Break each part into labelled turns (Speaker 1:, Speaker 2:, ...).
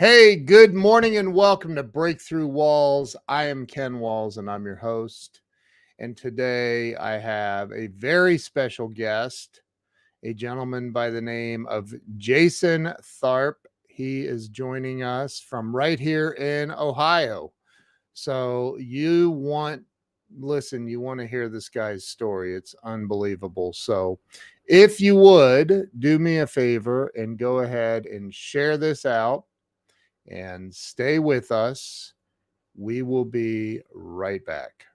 Speaker 1: Hey, good morning and welcome to Breakthrough Walls. I am Ken Walls and I'm your host. And today I have a very special guest, a gentleman by the name of Jason Tharp. He is joining us from right here in Ohio. So you want to hear this guy's story. It's unbelievable. So if you would do me a favor and go ahead and share this out and stay with us. We will be right back.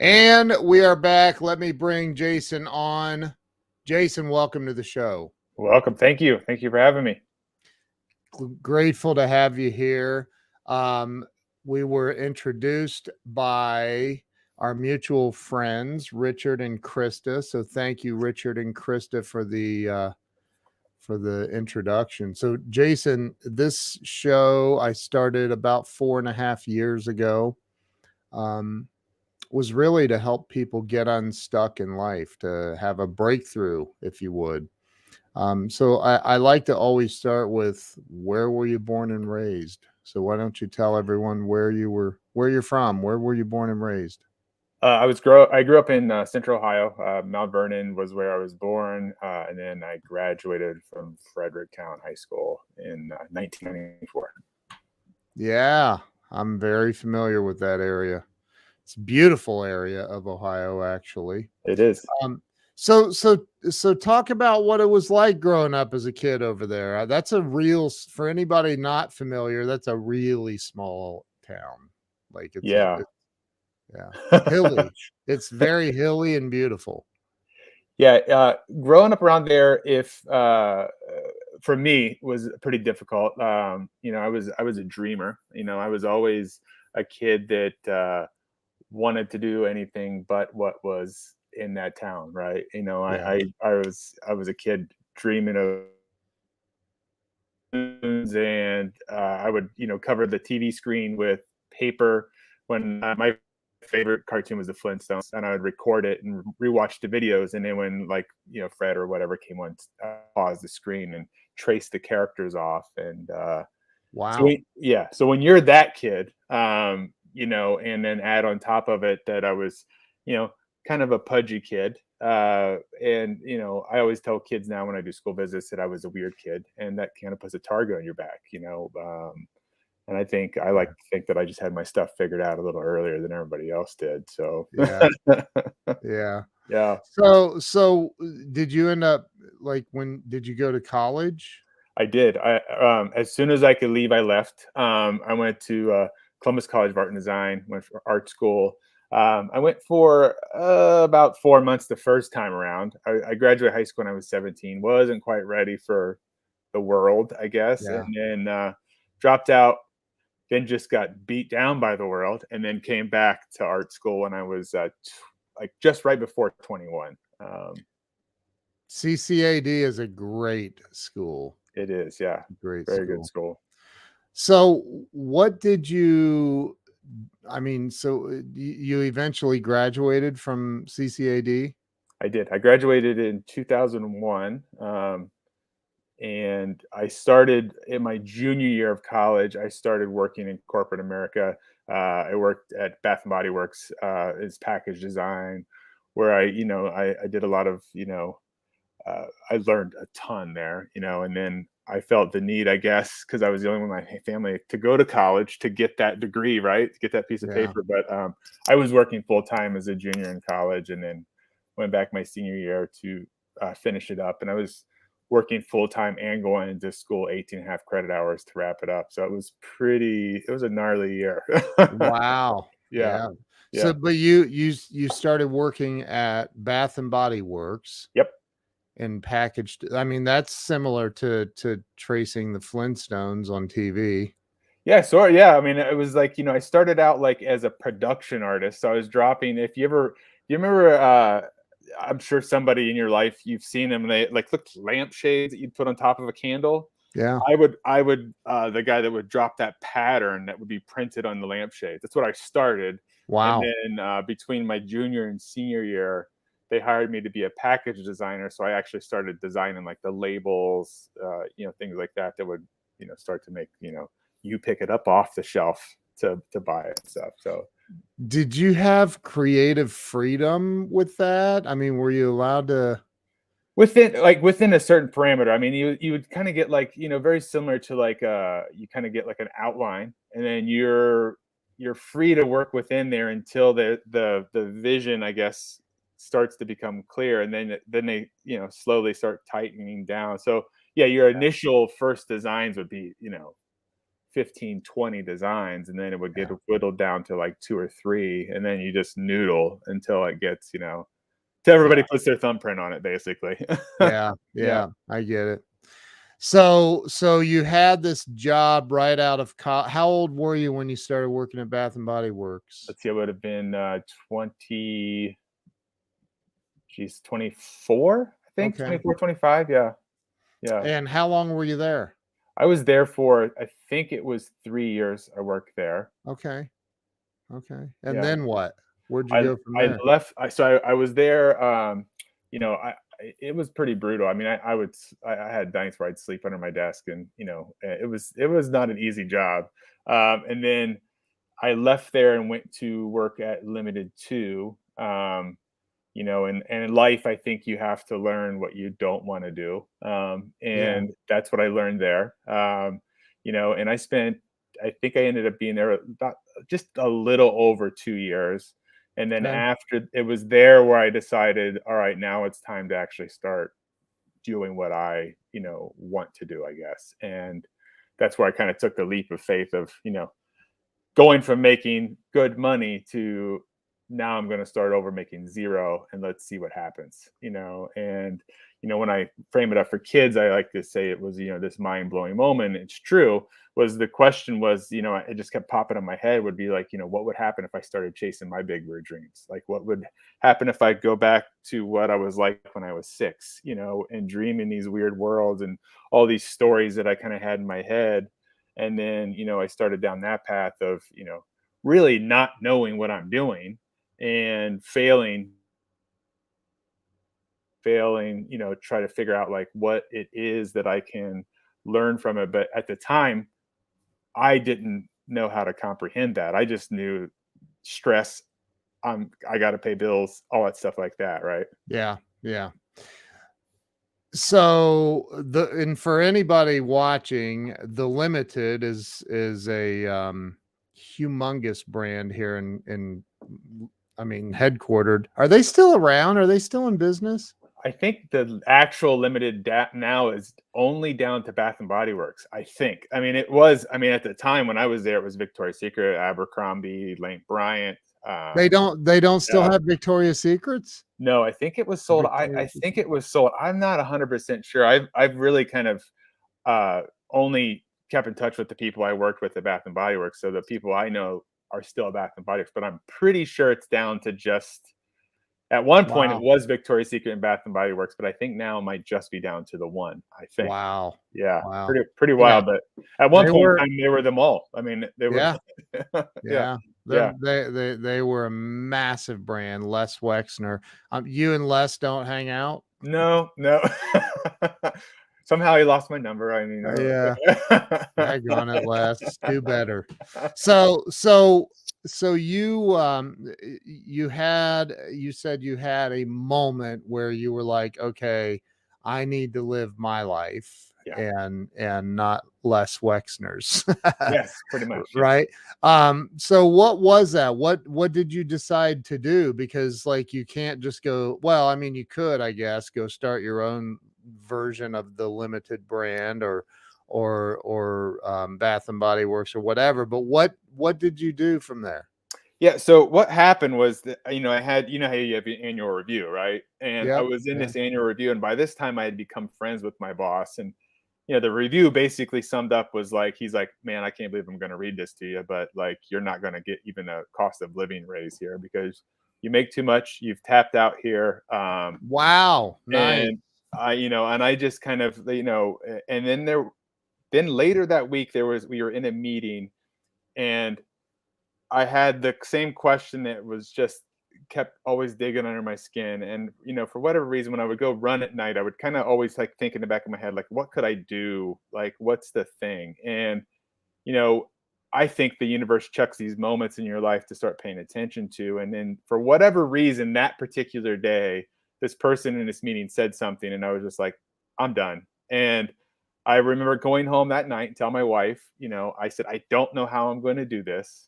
Speaker 1: And we are back. Let me bring Jason on. Jason, welcome to the show.
Speaker 2: Welcome. Thank you. Thank you for having me.
Speaker 1: Grateful to have you here. We were introduced by our mutual friends, Richard and Krista. So thank you, Richard and Krista, for the introduction. So Jason, this show I started about 4.5 years ago. Was really to help people get unstuck in life, to have a breakthrough, if you would. So I like to always start with, where were you born and raised? So why don't you tell everyone where you're from? Where were you born and raised?
Speaker 2: I grew up in Central Ohio. Mount Vernon was where I was born, and then I graduated from Fredericktown High School in 1994.
Speaker 1: Yeah, I'm very familiar with that area. It's a beautiful area of Ohio, actually.
Speaker 2: It is.
Speaker 1: So talk about what it was like growing up as a kid over there. For anybody not familiar, that's a really small town. Like
Speaker 2: yeah.
Speaker 1: Hilly. It's very hilly and beautiful.
Speaker 2: Yeah. Growing up around there, for me, was pretty difficult. I was a dreamer. I was always a kid that wanted to do anything but what was in that town, right?
Speaker 1: Yeah.
Speaker 2: I was a kid dreaming of, and I would cover the TV screen with paper when my favorite cartoon was the Flintstones, and I would record it and rewatch the videos, and then when Fred or whatever came on, pause the screen and trace the characters off. And
Speaker 1: Wow.
Speaker 2: So when you're that kid, and then add on top of it that I was, kind of a pudgy kid. I always tell kids now when I do school visits that I was a weird kid, and that kind of puts a target on your back. And I like to think that I just had my stuff figured out a little earlier than everybody else did. So
Speaker 1: Yeah. Yeah.
Speaker 2: Yeah.
Speaker 1: So did you end up, did you go to college?
Speaker 2: I did. As soon as I could leave, I left. I went to Columbus College of Art and Design, went for art school. I went for about 4 months the first time around. I graduated high school when I was 17. Wasn't quite ready for the world, I guess.
Speaker 1: Yeah.
Speaker 2: And then dropped out, then just got beat down by the world, and then came back to art school when I was just right before 21.
Speaker 1: CCAD is a great school.
Speaker 2: It is, yeah.
Speaker 1: Great
Speaker 2: Very
Speaker 1: school.
Speaker 2: good school.
Speaker 1: So what did you, so you eventually graduated from CCAD?
Speaker 2: I did. I graduated in 2001. And I started in my junior year of college. I started working in corporate America. I worked at Bath and Body Works as package design, where I did a lot of, I learned a ton there, and then I felt the need, I guess, because I was the only one in my family to go to college to get that degree, right? To get that piece of paper. But I was working full time as a junior in college, and then went back my senior year to finish it up. And I was working full time and going into school 18.5 credit hours to wrap it up. So it was a gnarly year.
Speaker 1: Wow.
Speaker 2: Yeah.
Speaker 1: So, but you started working at Bath and Body Works.
Speaker 2: Yep.
Speaker 1: And packaged. That's similar to tracing the Flintstones on TV.
Speaker 2: Yeah, so yeah, I mean, it was like, I started out like as a production artist. So I was dropping, if you remember, I'm sure somebody in your life, you've seen them, they like look lampshades that you'd put on top of a candle.
Speaker 1: Yeah.
Speaker 2: I would the guy that would drop that pattern that would be printed on the lampshade. That's what I started. And
Speaker 1: Wow.
Speaker 2: then between my junior and senior year, they hired me to be a package designer. So I actually started designing like the labels, things like that that would, start to make, you pick it up off the shelf to buy it and stuff. So
Speaker 1: Did you have creative freedom with that? I mean, were you allowed to?
Speaker 2: within a certain parameter, I mean, you would kind of get like, very similar to like you kind of get like an outline, and then you're free to work within there until the vision, I guess, starts to become clear, and then they, slowly start tightening down. So yeah, your initial first designs would be, 15, 20 designs, and then it would get
Speaker 1: Yeah.
Speaker 2: whittled down to like two or three, and then you just noodle until it gets, till everybody
Speaker 1: Yeah.
Speaker 2: puts their thumbprint on it, basically.
Speaker 1: Yeah.
Speaker 2: Yeah.
Speaker 1: Yeah. I get it. So you had this job right out of how old were you when you started working at Bath and Body Works?
Speaker 2: Let's see, it would have been 20, geez, 24, I think,
Speaker 1: Okay.
Speaker 2: 24, 25. Yeah. Yeah.
Speaker 1: And how long were you there?
Speaker 2: I was there for, I think it was 3 years I worked there.
Speaker 1: Okay. Okay. And
Speaker 2: Yeah.
Speaker 1: then what? Where'd you
Speaker 2: I
Speaker 1: go from
Speaker 2: I
Speaker 1: there?
Speaker 2: left. I was there. It was pretty brutal. I mean, I had nights where I'd sleep under my desk, and it was not an easy job. And then I left there and went to work at Limited Two. And in life, I think you have to learn what you don't want to do,
Speaker 1: Yeah.
Speaker 2: and that's what I learned there. And I think I ended up being there about just a little over 2 years. And then
Speaker 1: Okay.
Speaker 2: after, it was there where I decided, all right, now it's time to actually start doing what I, want to do, I guess. And that's where I kind of took the leap of faith of, going from making good money to, now I'm going to start over making zero, and let's see what happens. And when I frame it up for kids, I like to say it was, this mind-blowing moment. It's true. Was the question was, it just kept popping in my head, would be like, what would happen if I started chasing my big bird dreams? Like, what would happen if I go back to what I was like when I was 6, and dreaming these weird worlds and all these stories that I kind of had in my head. And then, I started down that path of, really not knowing what I'm doing, and failing, try to figure out like what it is that I can learn from it. But at the time, I didn't know how to comprehend that. I just knew stress, I got to pay bills, all that stuff like that, right?
Speaker 1: Yeah. Yeah. So and for anybody watching, the Limited is a humongous brand here in I mean headquartered. Are they still around? Are they still in business?
Speaker 2: I think the actual Limited now is only down to Bath and Body Works. I think. I mean, it was. I mean, at the time when I was there, it was Victoria's Secret, Abercrombie, Lane Bryant.
Speaker 1: They don't still
Speaker 2: Yeah.
Speaker 1: have Victoria's Secrets?
Speaker 2: No, I think it was sold. I
Speaker 1: Victoria's
Speaker 2: think
Speaker 1: Secret.
Speaker 2: it was sold. I'm not 100% sure. I've really kind of only kept in touch with the people I worked with at Bath and Body Works. So the people I know are still at Bath and Body Works, but I'm pretty sure it's down to just, at one point it
Speaker 1: Wow.
Speaker 2: was Victoria's Secret and Bath and Body Works, but I think now it might just be down to the one, I think.
Speaker 1: Wow.
Speaker 2: Yeah,
Speaker 1: Wow.
Speaker 2: pretty
Speaker 1: Yeah.
Speaker 2: wild. But at one
Speaker 1: They
Speaker 2: point
Speaker 1: were
Speaker 2: in time, they were them all. I mean, they were.
Speaker 1: yeah.
Speaker 2: Yeah,
Speaker 1: Yeah.
Speaker 2: yeah.
Speaker 1: They were a massive brand, Les Wexner. You and Les don't hang out?
Speaker 2: No, no. Somehow he lost my number. I mean,
Speaker 1: Yeah. Dag on it, Les. Do better.
Speaker 2: uh,
Speaker 1: So so so you said you had a moment where you were like, okay, I need to live my life
Speaker 2: yeah.
Speaker 1: and not Les Wexner's.
Speaker 2: Yes, pretty much. Yes.
Speaker 1: Right? So what was that? What did you decide to do? Because like you can't just go, well, I mean you could, I guess, go start your own version of the Limited brand or Bath and Body Works or whatever. But what did you do from there?
Speaker 2: Yeah. So what happened was that, I had, how you have your annual review, right? And I
Speaker 1: Yep.
Speaker 2: was in
Speaker 1: Yeah.
Speaker 2: this annual review, and by this time I had become friends with my boss, and the review basically summed up was like, he's like, man, I can't believe I'm going to read this to you, but like, you're not going to get even a cost of living raise here because you make too much. You've tapped out here.
Speaker 1: Wow. Nice.
Speaker 2: And and I just kind of, and then later that week, we were in a meeting, and I had the same question that was just kept always digging under my skin. And, for whatever reason, when I would go run at night, I would kind of always like think in the back of my head, like, what could I do? Like, what's the thing? And, you know, I think the universe chucks these moments in your life to start paying attention to. And then for whatever reason, that particular day, this person in this meeting said something, and I was just like, I'm done. And I remember going home that night and tell my wife, I said, I don't know how I'm going to do this,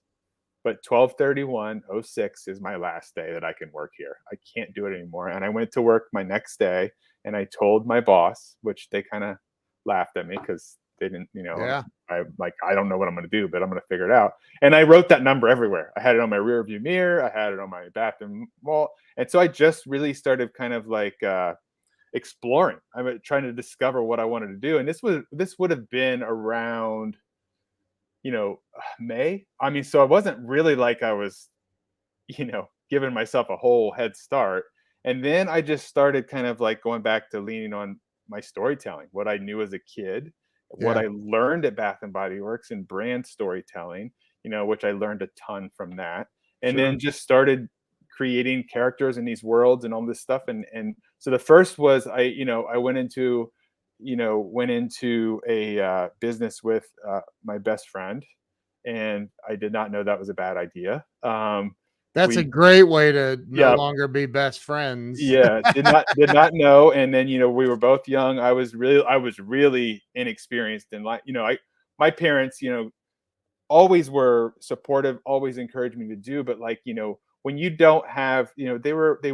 Speaker 2: but 12/31/06 is my last day that I can work here. I can't do it anymore. And I went to work my next day, and I told my boss, which they kind of laughed at me because they didn't,
Speaker 1: Yeah.
Speaker 2: I don't know what I'm going to do, but I'm going to figure it out. And I wrote that number everywhere. I had it on my rear view mirror. I had it on my bathroom wall. And so I just really started kind of like, exploring. I'm trying to discover what I wanted to do. And this would have been around, May. I mean, so I wasn't really like I was, giving myself a whole head start. And then I just started kind of like going back to leaning on my storytelling, what I knew as a kid, what
Speaker 1: Yeah.
Speaker 2: I learned at Bath and Body Works in brand storytelling, which I learned a ton from that. And
Speaker 1: Sure.
Speaker 2: then just started creating characters in these worlds and all this stuff. And so the first was I went into a business with my best friend, and I did not know that was a bad idea.
Speaker 1: That's a
Speaker 2: We
Speaker 1: great way to no
Speaker 2: Yeah,
Speaker 1: longer be best friends.
Speaker 2: yeah, did not know. And then we were both young. I was really inexperienced in life. My parents always were supportive, always encouraged me to do, but like, when you don't have, they worked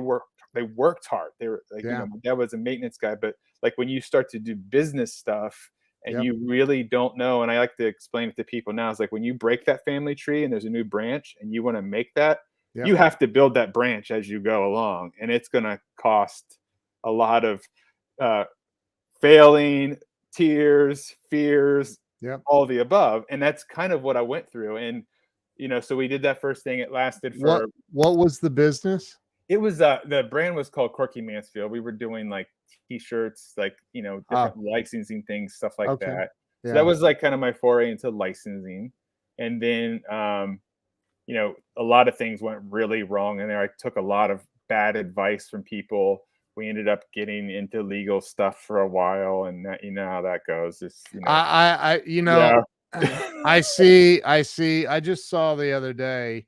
Speaker 2: hard. They were like,
Speaker 1: Yeah.
Speaker 2: my dad was a maintenance guy, but like when you start to do business stuff and
Speaker 1: Yep.
Speaker 2: you really don't know, and I like to explain it to people now, it's like when you break that family tree and there's a new branch and you want to make that,
Speaker 1: Yep.
Speaker 2: you have to build that branch as you go along. And it's going to cost a lot of uh, failing, tears, fears,
Speaker 1: Yep.
Speaker 2: all the above. And that's kind of what I went through. And, so we did that first thing. It lasted
Speaker 1: What
Speaker 2: for,
Speaker 1: what was the business?
Speaker 2: it was, the brand was called Corky Mansfield. We were doing like t-shirts, like,
Speaker 1: Oh,
Speaker 2: different licensing things, stuff like
Speaker 1: okay.
Speaker 2: that. So that
Speaker 1: Yeah.
Speaker 2: was like kind of my foray into licensing. And then, a lot of things went really wrong in there. I took a lot of bad advice from people. We ended up getting into legal stuff for a while, and that, how that goes. It's,
Speaker 1: I
Speaker 2: yeah.
Speaker 1: I see. I just saw the other day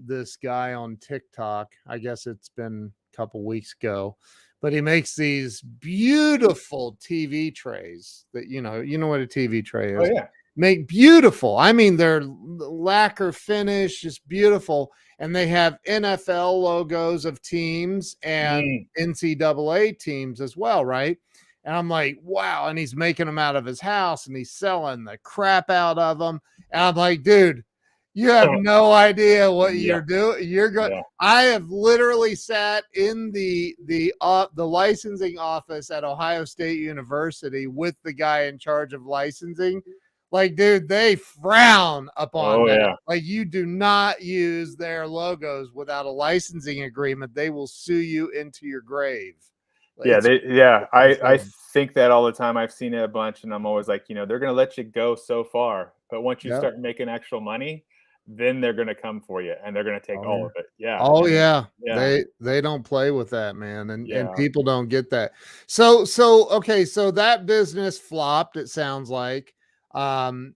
Speaker 1: this guy on TikTok. I guess it's been a couple weeks ago, but he makes these beautiful TV trays that you know what a TV tray
Speaker 2: Oh
Speaker 1: is.
Speaker 2: yeah.
Speaker 1: Make beautiful. I mean, they're lacquer finish, just beautiful. And they have NFL logos of teams and
Speaker 2: Mm.
Speaker 1: NCAA teams as well, right? And I'm like, wow. And he's making them out of his house and he's selling the crap out of them. And I'm like, dude, you have no idea what
Speaker 2: Yeah.
Speaker 1: you're doing. You're going.
Speaker 2: Yeah.
Speaker 1: I have literally sat in the licensing office at Ohio State University with the guy in charge of licensing. Like, dude, they frown upon
Speaker 2: Oh
Speaker 1: that.
Speaker 2: yeah.
Speaker 1: Like, you do not use their logos without a licensing agreement. They will sue you into your grave.
Speaker 2: Yeah,
Speaker 1: It's
Speaker 2: I
Speaker 1: insane.
Speaker 2: think that all the time. I've seen it a bunch, and I'm always like, they're gonna let you go so far, but once you
Speaker 1: Yep.
Speaker 2: start making actual money, then they're gonna come for you, and they're gonna take
Speaker 1: Oh
Speaker 2: all
Speaker 1: yeah.
Speaker 2: of it. Yeah,
Speaker 1: Oh
Speaker 2: and
Speaker 1: yeah.
Speaker 2: yeah,
Speaker 1: They don't play with that, man. And
Speaker 2: yeah.
Speaker 1: people don't get that. So okay, so that business flopped, it sounds like. And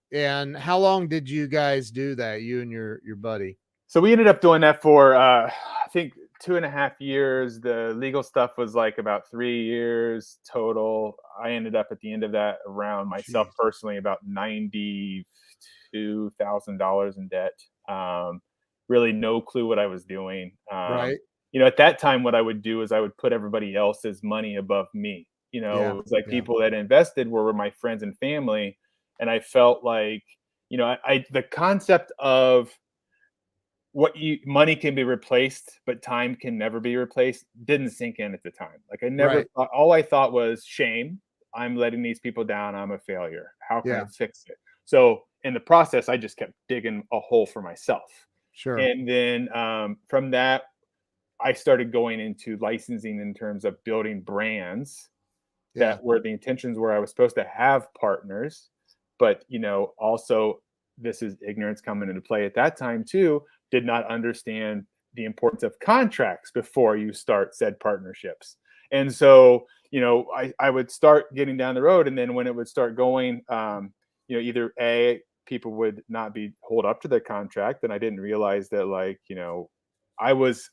Speaker 1: how long did you guys do that, you and your buddy?
Speaker 2: So we ended up doing that for, I think 2.5 years. The legal stuff was like about 3 years total. I ended up at the end of that around myself
Speaker 1: Jeez.
Speaker 2: personally about $92,000 in debt. Really no clue what I was doing.
Speaker 1: Right?
Speaker 2: At that time, what I would do is I would put everybody else's money above me.
Speaker 1: Yeah.
Speaker 2: It was like
Speaker 1: Yeah.
Speaker 2: people that invested were my friends and family, and I felt like, the concept of money can be replaced, but time can never be replaced, didn't sink in at the time. Like I never
Speaker 1: Right.
Speaker 2: thought, all I thought was shame. I'm letting these people down. I'm a failure. How can I
Speaker 1: Yeah.
Speaker 2: fix it? So in the process, I just kept digging a hole for myself.
Speaker 1: Sure.
Speaker 2: And then from that, I started going into licensing in terms of building brands
Speaker 1: Yeah.
Speaker 2: that were the intentions where I was supposed to have partners, but also this is ignorance coming into play at that time too, did not understand the importance of contracts before you start said partnerships. And so, I would start getting down the road, and then when it would start going, either people would not be hold up to their contract, and I didn't realize that,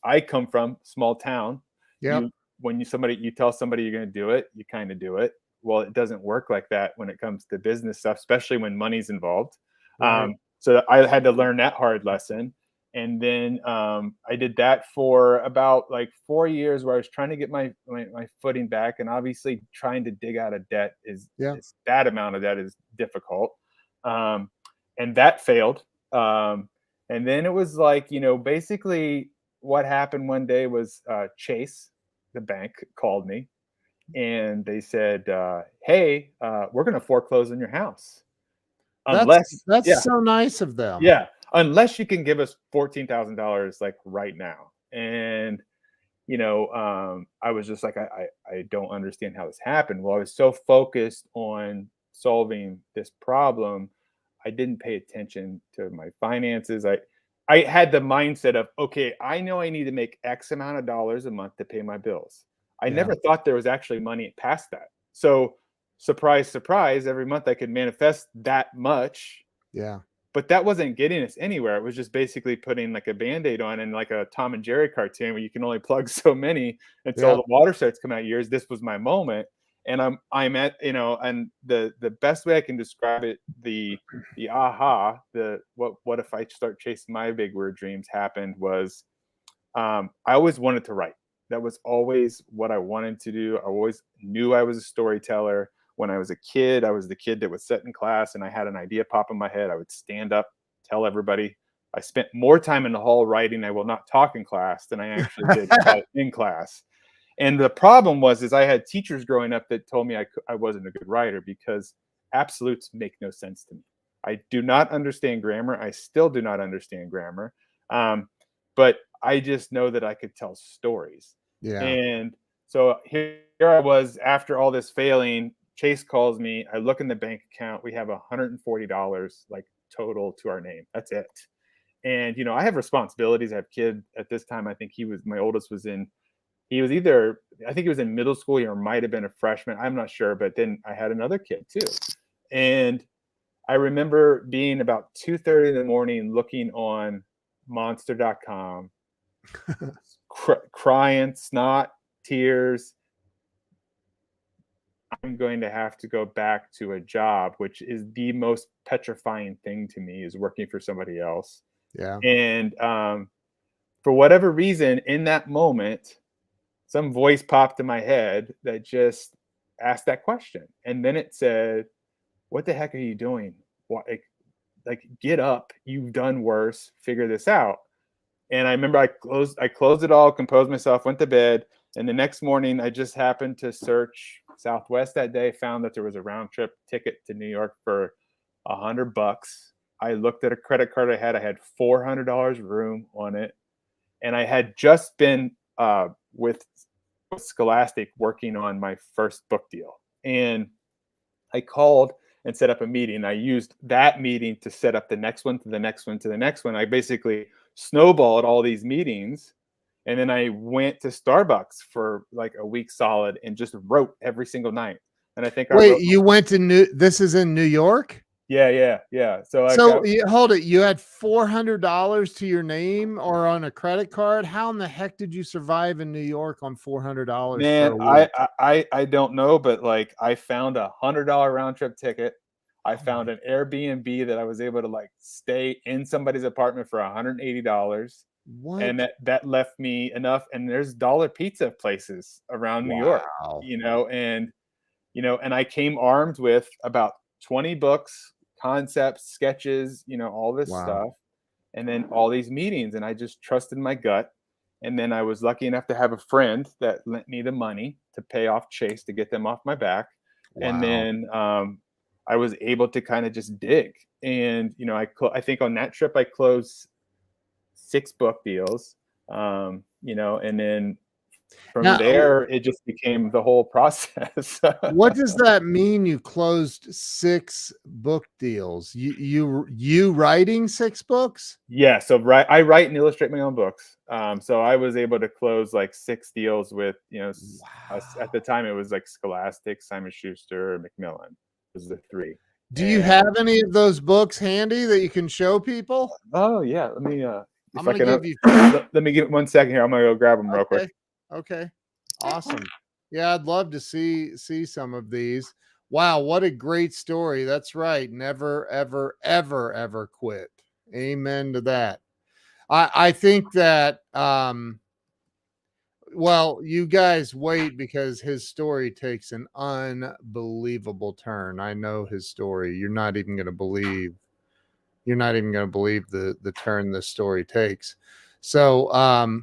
Speaker 2: I come from small town.
Speaker 1: Yep.
Speaker 2: You when you tell somebody you're going to do it, you kind of do it. Well, it doesn't work like that when it comes to business stuff, especially when money's involved.
Speaker 1: Right.
Speaker 2: So I had to learn that hard lesson. And then I did that for about like 4 years, where I was trying to get my footing back, and obviously trying to dig out of debt
Speaker 1: Yeah.
Speaker 2: is that amount of debt is difficult. Um, and that failed. And then it was like, basically what happened one day was Chase, the bank, called me, and they said, "Hey, we're going to foreclose on your house unless,
Speaker 1: That's
Speaker 2: yeah,
Speaker 1: so nice of them.
Speaker 2: yeah, unless you can give us $14,000 like right now." And I was just like, I don't understand how this happened. Well, I was so focused on solving this problem, I didn't pay attention to my finances. I had the mindset of, okay, I know I need to make X amount of dollars a month to pay my bills. I
Speaker 1: Yeah.
Speaker 2: never thought there was actually money past that. So, surprise, surprise, every month I could manifest that much,
Speaker 1: Yeah.
Speaker 2: but that wasn't getting us anywhere. It was just basically putting like a band-aid on, and like a Tom and Jerry cartoon where you can only plug so many until
Speaker 1: Yep.
Speaker 2: the water starts coming out of yours. This was my moment. And I'm at, and the best way I can describe it, the aha, the what if I start chasing my big word dreams happened was, I always wanted to write. That was always what I wanted to do. I always knew I was a storyteller. When I was a kid, I was the kid that would sit in class and I had an idea pop in my head. I would stand up, tell everybody. I spent more time in the hall writing, I will not talk in class, than I actually did in class. And the problem was, is I had teachers growing up that told me I wasn't a good writer because absolutes make no sense to me. I do not understand grammar. I still do not understand grammar. But I just know that I could tell stories.
Speaker 1: Yeah.
Speaker 2: And so here I was after all this failing. Chase calls me. I look in the bank account. We have $140 like total to our name. That's it. And I have responsibilities. I have kid at this time. I think my oldest was in. He was either, I think he was in middle school or might have been a freshman. I'm not sure. But then I had another kid too. And I remember being about 2:30 in the morning looking on monster.com, crying, snot, tears. I'm going to have to go back to a job, which is the most petrifying thing to me, is working for somebody else.
Speaker 1: Yeah.
Speaker 2: And for whatever reason, in that moment, some voice popped in my head that just asked that question. And then it said, "What the heck are you doing? What, like get up. You've done worse. Figure this out." And I remember I closed it all, composed myself, went to bed. And the next morning, I just happened to search Southwest that day, found that there was a round trip ticket to New York for $100. I looked at a credit card I had $400 room on it. And I had just been with Scholastic working on my first book deal. And I called and set up a meeting. I used that meeting to set up the next one, to the next one, to the next one. I basically snowballed all these meetings. And then I went to Starbucks for like a week solid and just wrote every single night. And I think I
Speaker 1: Wait,
Speaker 2: wrote,
Speaker 1: you went to this is in New York?
Speaker 2: yeah. So I
Speaker 1: So
Speaker 2: got,
Speaker 1: hold it. You had $400 to your name or on a credit card. How in the heck did you survive in New York on $400 for
Speaker 2: man,
Speaker 1: a week?
Speaker 2: I don't know, but like I found $100 round trip ticket. I
Speaker 1: Oh my,
Speaker 2: found an Airbnb that I was able to like stay in somebody's apartment for $180. And
Speaker 1: what?
Speaker 2: that left me enough. And there's dollar pizza places around New York,
Speaker 1: Wow.
Speaker 2: and I came armed with about 20 books, concepts, sketches, all this
Speaker 1: Wow.
Speaker 2: stuff, and then all these meetings. And I just trusted my gut. And then I was lucky enough to have a friend that lent me the money to pay off Chase to get them off my back. And
Speaker 1: Wow.
Speaker 2: then I was able to kind of just dig. And, I think on that trip, I closed 6 book deals, and then from
Speaker 1: Now,
Speaker 2: there, it just became the whole process.
Speaker 1: what does that mean? You closed 6 book deals. You writing 6 books?
Speaker 2: Yeah, so I write and illustrate my own books. So I was able to close like 6 deals with, at the
Speaker 1: Wow.
Speaker 2: time it was like Scholastic, Simon Schuster, Macmillan. Was the 3.
Speaker 1: Do you
Speaker 2: And
Speaker 1: have any of those books handy that you can show people?
Speaker 2: oh yeah, let me
Speaker 1: I'm
Speaker 2: if I
Speaker 1: gonna
Speaker 2: can
Speaker 1: give you
Speaker 2: let me give it 1 second here. I'm gonna go grab them real quick.
Speaker 1: Okay. Okay. Awesome. Yeah, I'd love to see some of these. Wow, what a great story. That's right. Never, ever, ever, ever quit. Amen to that. I think that well, you guys wait because his story takes an unbelievable turn. I know his story. You're not even gonna believe the turn this story takes. So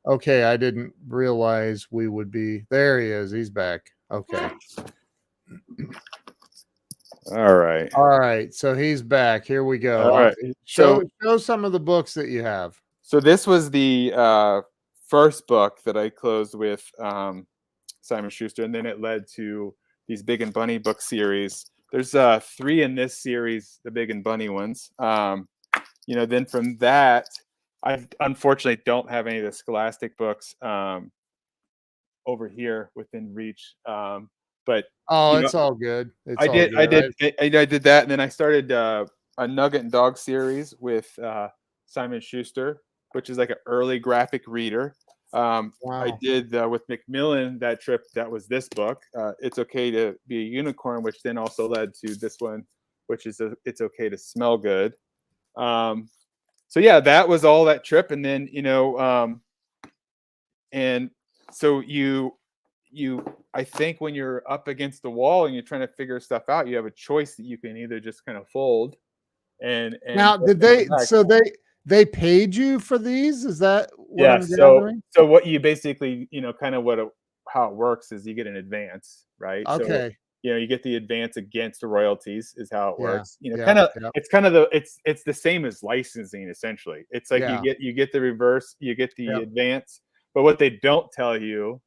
Speaker 1: okay, I didn't realize we would be there. He is. He's back. Okay.
Speaker 2: All right.
Speaker 1: All right. So he's back. Here we go.
Speaker 2: All right.
Speaker 1: Okay.
Speaker 2: So
Speaker 1: Show some of the books that you have.
Speaker 2: so this was the first book that I closed with Simon Schuster, and then it led to these Big and Bunny book series. There's 3 in this series, the Big and Bunny ones. Then from that, I unfortunately don't have any of the Scholastic books over here within reach. But
Speaker 1: Oh,
Speaker 2: you know,
Speaker 1: it's all good. It's
Speaker 2: I
Speaker 1: all
Speaker 2: did, I
Speaker 1: good.
Speaker 2: did, I did that, and then I started a Nugget and Dog series with Simon Schuster, which is like an early graphic reader. I
Speaker 1: Wow.
Speaker 2: did with Macmillan that trip. That was this book. It's okay to be a unicorn, which then also led to this one, which is It's Okay to Smell Good. So yeah, that was all that trip, and then and so you I think when you're up against the wall and you're trying to figure stuff out, you have a choice that you can either just kind of fold and
Speaker 1: Now, did they so they paid you for these? Is that what
Speaker 2: yeah.
Speaker 1: I'm
Speaker 2: So
Speaker 1: gathering?
Speaker 2: so what you basically, kind of how it works is you get an advance, right? So
Speaker 1: Okay.
Speaker 2: you get the advance against the royalties is how it
Speaker 1: Yeah.
Speaker 2: works.
Speaker 1: Yeah.
Speaker 2: Kind of
Speaker 1: Yeah.
Speaker 2: it's kind of it's the same as licensing essentially. It's like
Speaker 1: Yeah.
Speaker 2: you get the reverse, you get the
Speaker 1: Yeah.
Speaker 2: advance, but what they don't tell you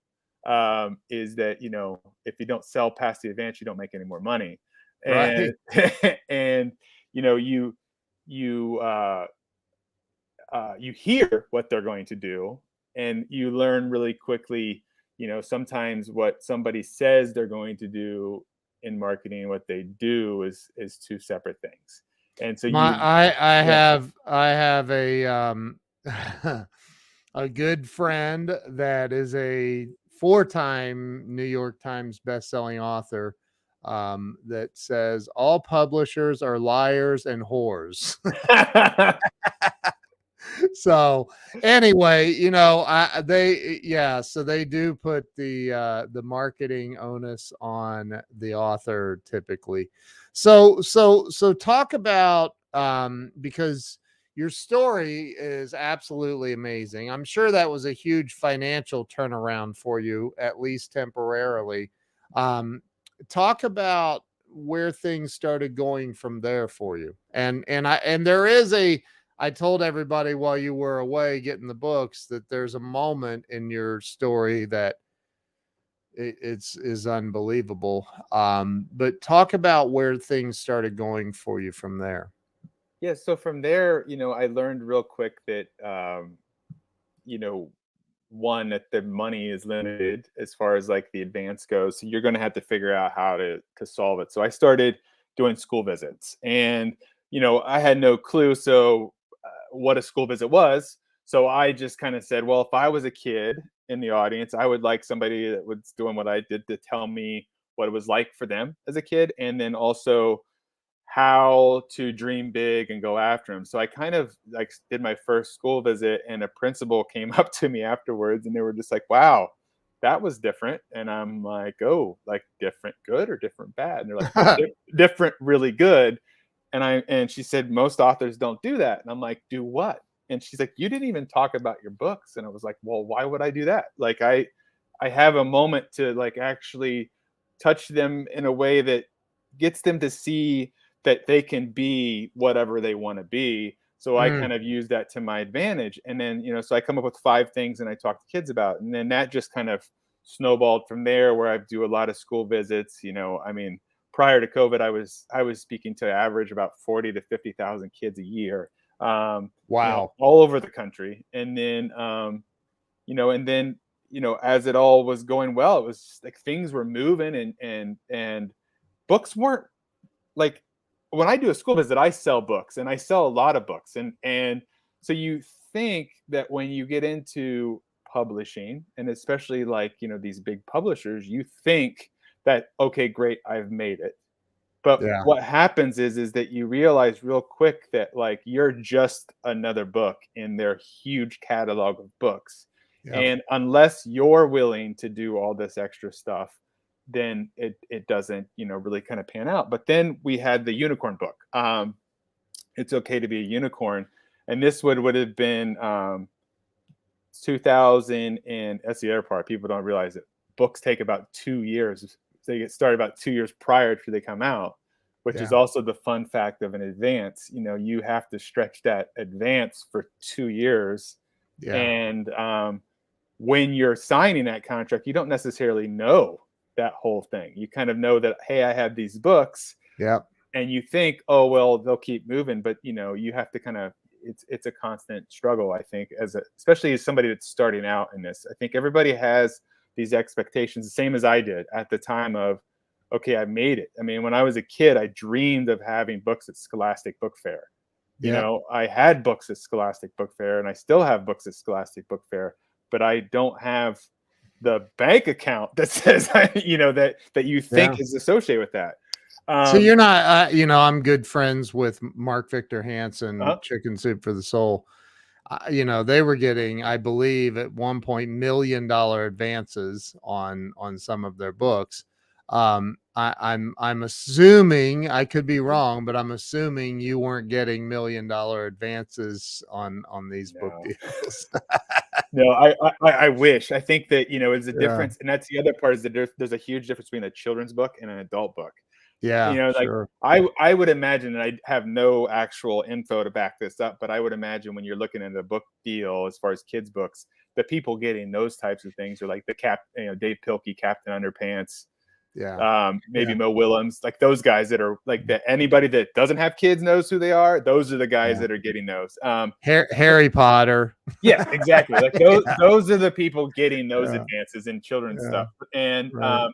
Speaker 2: is that if you don't sell past the advance, you don't make any more money, and
Speaker 1: Right.
Speaker 2: and you you hear what they're going to do, and you learn really quickly. Sometimes what somebody says they're going to do in marketing, what they do is 2 separate things, and so
Speaker 1: My
Speaker 2: you yeah.
Speaker 1: I have a a good friend that is a 4-time New York Times best-selling author that says all publishers are liars and whores. So anyway, so they do put the marketing onus on the author typically. So talk about because your story is absolutely amazing. I'm sure that was a huge financial turnaround for you, at least temporarily. Talk about where things started going from there for you. And there is a I told everybody while you were away getting the books that there's a moment in your story that it's is unbelievable. But talk about where things started going for you from there.
Speaker 2: Yeah, so from there, I learned real quick that you know one, that the money is limited as far as like the advance goes, so you're going to have to figure out how to solve it. So I started doing school visits, and I had no clue what a school visit was. So I just kind of said, well, if I was a kid in the audience, I would like somebody that was doing what I did to tell me what it was like for them as a kid, and then also how to dream big and go after them. So I kind of like did my first school visit, and a principal came up to me afterwards, and they were just like, "Wow, that was different." And I'm like, "Oh, like different good or different bad?" And they're like, "No, different, really good." And she said, "Most authors don't do that." And I'm like, "Do what?" And she's like, "You didn't even talk about your books." And I was like, "Well, why would I do that? Like I have a moment to like actually touch them in a way that gets them to see that they can be whatever they want to be. So I
Speaker 1: Mm,
Speaker 2: kind of use that to my advantage. And then, so I come up with 5 things and I talk to kids about, and then that just kind of snowballed from there, where I do a lot of school visits. I mean, prior to COVID, I was speaking to average about 40 to 50,000 kids a year,
Speaker 1: wow.
Speaker 2: all over the country. And then, as it all was going well, it was just like things were moving, and books weren't like, when I do a school visit, I sell books, and I sell a lot of books. And so you think that when you get into publishing, and especially like, these big publishers, you think that, okay, great, I've made it. But
Speaker 1: Yeah.
Speaker 2: what happens is that you realize real quick that, like, you're just another book in their huge catalog of books.
Speaker 1: Yep.
Speaker 2: And unless you're willing to do all this extra stuff, then it doesn't, really kind of pan out. But then we had the unicorn book. It's Okay to Be a Unicorn. And this would have been 2000, and that's the other part. People don't realize it. Books take about 2 years. They get started about 2 years prior to they come out, which is
Speaker 1: Yeah.
Speaker 2: also the fun fact of an advance. You have to stretch that advance for 2 years.
Speaker 1: Yeah.
Speaker 2: And when you're signing that contract, you don't necessarily know that whole thing. You kind of know that, hey, I have these books,
Speaker 1: Yep.
Speaker 2: and you think, oh, well, they'll keep moving. But you have to kind of, it's a constant struggle, I think, especially as somebody that's starting out in this. I think everybody has these expectations, the same as I did at the time of, okay, I made it. I mean, when I was a kid, I dreamed of having books at Scholastic Book Fair.
Speaker 1: Yep.
Speaker 2: I had books at Scholastic Book Fair, and I still have books at Scholastic Book Fair, but I don't have the bank account that says, that you
Speaker 1: Yeah.
Speaker 2: think is associated with that.
Speaker 1: So you're not, I'm good friends with Mark Victor Hansen,
Speaker 2: Uh-huh.
Speaker 1: Chicken Soup for the Soul. They were getting, I believe, at one point $1 million advances on some of their books. I'm assuming, I could be wrong, but I'm assuming you weren't getting $1 million advances on these book
Speaker 2: No.
Speaker 1: deals.
Speaker 2: No, I wish. I think that, it's a
Speaker 1: Yeah.
Speaker 2: difference, and that's the other part, is that there's a huge difference between a children's book and an adult book.
Speaker 1: Yeah,
Speaker 2: Like,
Speaker 1: sure.
Speaker 2: I would imagine, and I have no actual info to back this up, but I would imagine when you're looking at a book deal as far as kids' books, the people getting those types of things are like Dave Pilkey, Captain Underpants,
Speaker 1: Yeah.
Speaker 2: maybe
Speaker 1: Yeah.
Speaker 2: Mo Willems, like those guys that are like that. Anybody that doesn't have kids knows who they are. Those are the guys
Speaker 1: Yeah.
Speaker 2: that are getting those.
Speaker 1: Harry Potter.
Speaker 2: Yes, exactly. Like those,
Speaker 1: Yeah.
Speaker 2: those are the people getting those
Speaker 1: Yeah.
Speaker 2: advances in children's
Speaker 1: Yeah.
Speaker 2: stuff. And
Speaker 1: Right.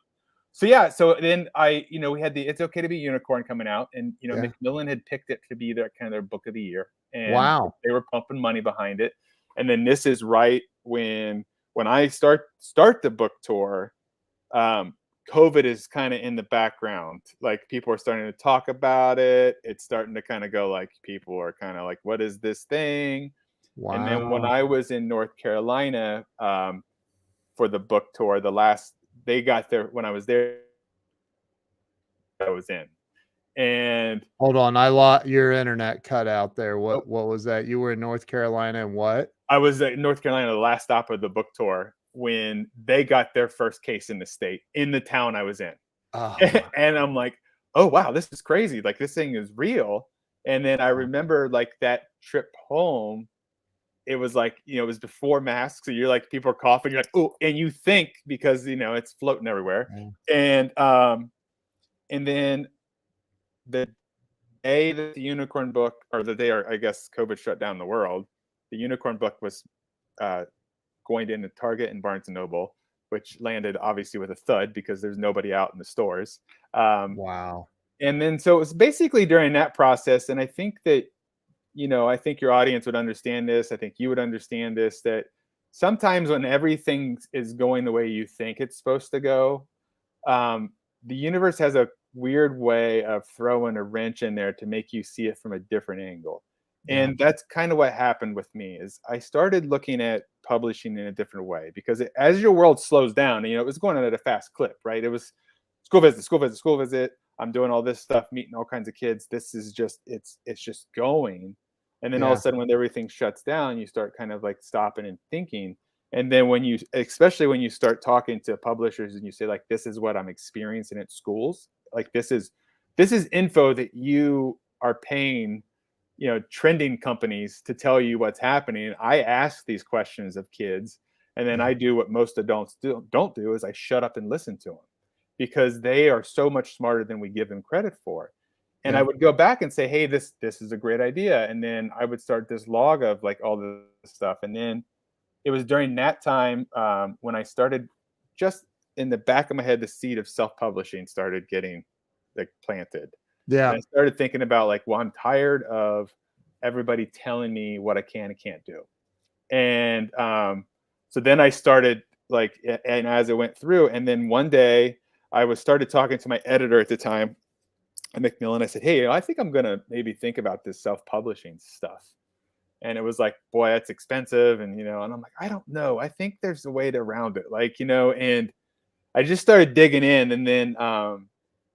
Speaker 2: so yeah, so then we had the It's Okay to Be Unicorn coming out, and
Speaker 1: Yeah.
Speaker 2: Macmillan had picked it to be their kind of their book of the year, and
Speaker 1: Wow.
Speaker 2: they were pumping money behind it. And then this is right when I start the book tour. COVID is kind of in the background. Like, people are starting to talk about it. It's starting to kind of go, like, people are kind of like, what is this thing? And then when
Speaker 1: Wow.
Speaker 2: I was in North Carolina, for the book tour, they got there when I was there. I was in, and
Speaker 1: Hold on, I lost your internet cut out there.
Speaker 2: oh,
Speaker 1: What was that? You were in North Carolina and what?
Speaker 2: I was at North Carolina, the last stop of the book tour, when they got their first case in the state, in the town I was in.
Speaker 1: Oh my.
Speaker 2: And I'm like, oh wow, this is crazy. Like, this thing is real. And then I remember, like, that trip home, it was like, it was before masks. So you're like, people are coughing, you're like, oh, and you think, because it's floating everywhere.
Speaker 1: Yeah.
Speaker 2: And then the day that the unicorn book, or the day, or I guess COVID shut down the world, the unicorn book was going into Target and Barnes and Noble, which landed obviously with a thud because there's nobody out in the stores.
Speaker 1: Wow.
Speaker 2: And then, so it was basically during that process, and I think that, I think your audience would understand this. I think you would understand this, that sometimes when everything is going the way you think it's supposed to go, the universe has a weird way of throwing a wrench in there to make you see it from a different angle.
Speaker 1: Yeah.
Speaker 2: And that's kind of what happened with me. Is I started looking at publishing in a different way, because as your world slows down, and, it was going on at a fast clip, right? It was school visit, school visit, school visit. I'm doing all this stuff, meeting all kinds of kids. This is just, it's just going. And then all of
Speaker 1: Yeah.
Speaker 2: a sudden, when everything shuts down, you start kind of like stopping and thinking. And then especially when you start talking to publishers and you say, like, this is what I'm experiencing at schools, like, this is info that you are paying, trending companies to tell you what's happening. I ask these questions of kids, and then I do what most adults don't do, is I shut up and listen to them, because they are so much smarter than we give them credit for. And I
Speaker 1: Yeah.
Speaker 2: would go back and say, hey, this is a great idea. And then I would start this log of, like, all this stuff. And then it was during that time, when I started, just in the back of my head, the seed of self-publishing started getting, like, planted. And
Speaker 1: Yeah.
Speaker 2: I started thinking about, like, well, I'm tired of everybody telling me what I can and can't do. And so then I started, like, and as it went through, and then one day I was started talking to my editor at the time, McMillan. I said, hey, I think I'm gonna maybe think about this self-publishing stuff. And it was like, boy, that's expensive. And, and I'm like, I don't know. I think there's a way to around it. Like, and I just started digging in. And then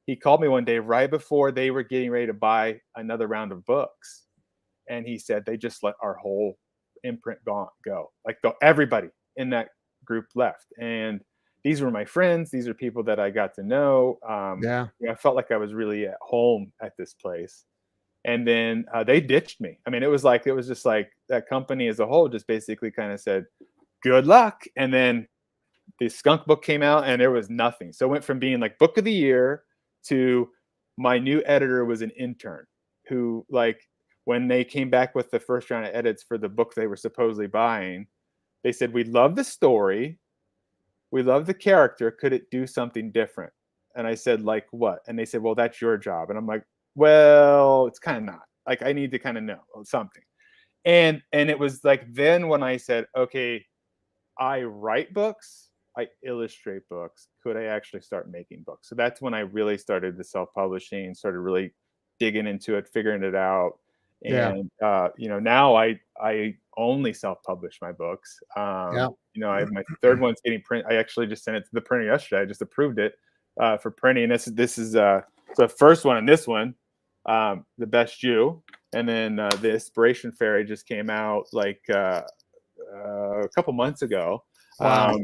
Speaker 2: he called me one day right before they were getting ready to buy another round of books. And he said, they just let our whole imprint go. Like, everybody in that group left. And these were my friends. These are people that I got to know.
Speaker 1: Yeah.
Speaker 2: I felt like I was really at home at this place. And then they ditched me. I mean, it was just like that company as a whole just basically kind of said, good luck. And then the skunk book came out and there was nothing. So it went from being like book of the year to my new editor was an intern who, like, when they came back with the first round of edits for the book they were supposedly buying, they said, we love the story. We love the character. Could it do something different? And I said, like what? And they said, well, that's your job. And I'm like, well, it's kind of not. Like, I need to kind of know something. And it was like, then when I said, okay, I write books, I illustrate books, could I actually start making books? So that's when I really started the self-publishing, started really digging into it, figuring it out.
Speaker 1: Yeah.
Speaker 2: And now I only self-publish my books.
Speaker 1: Yeah.
Speaker 2: I have my third one's getting print. I actually just sent it to the printer yesterday. I just approved it for printing. This is so the first one and this one, the best you, and then the Inspiration Fairy just came out like a couple months ago.
Speaker 1: Wow.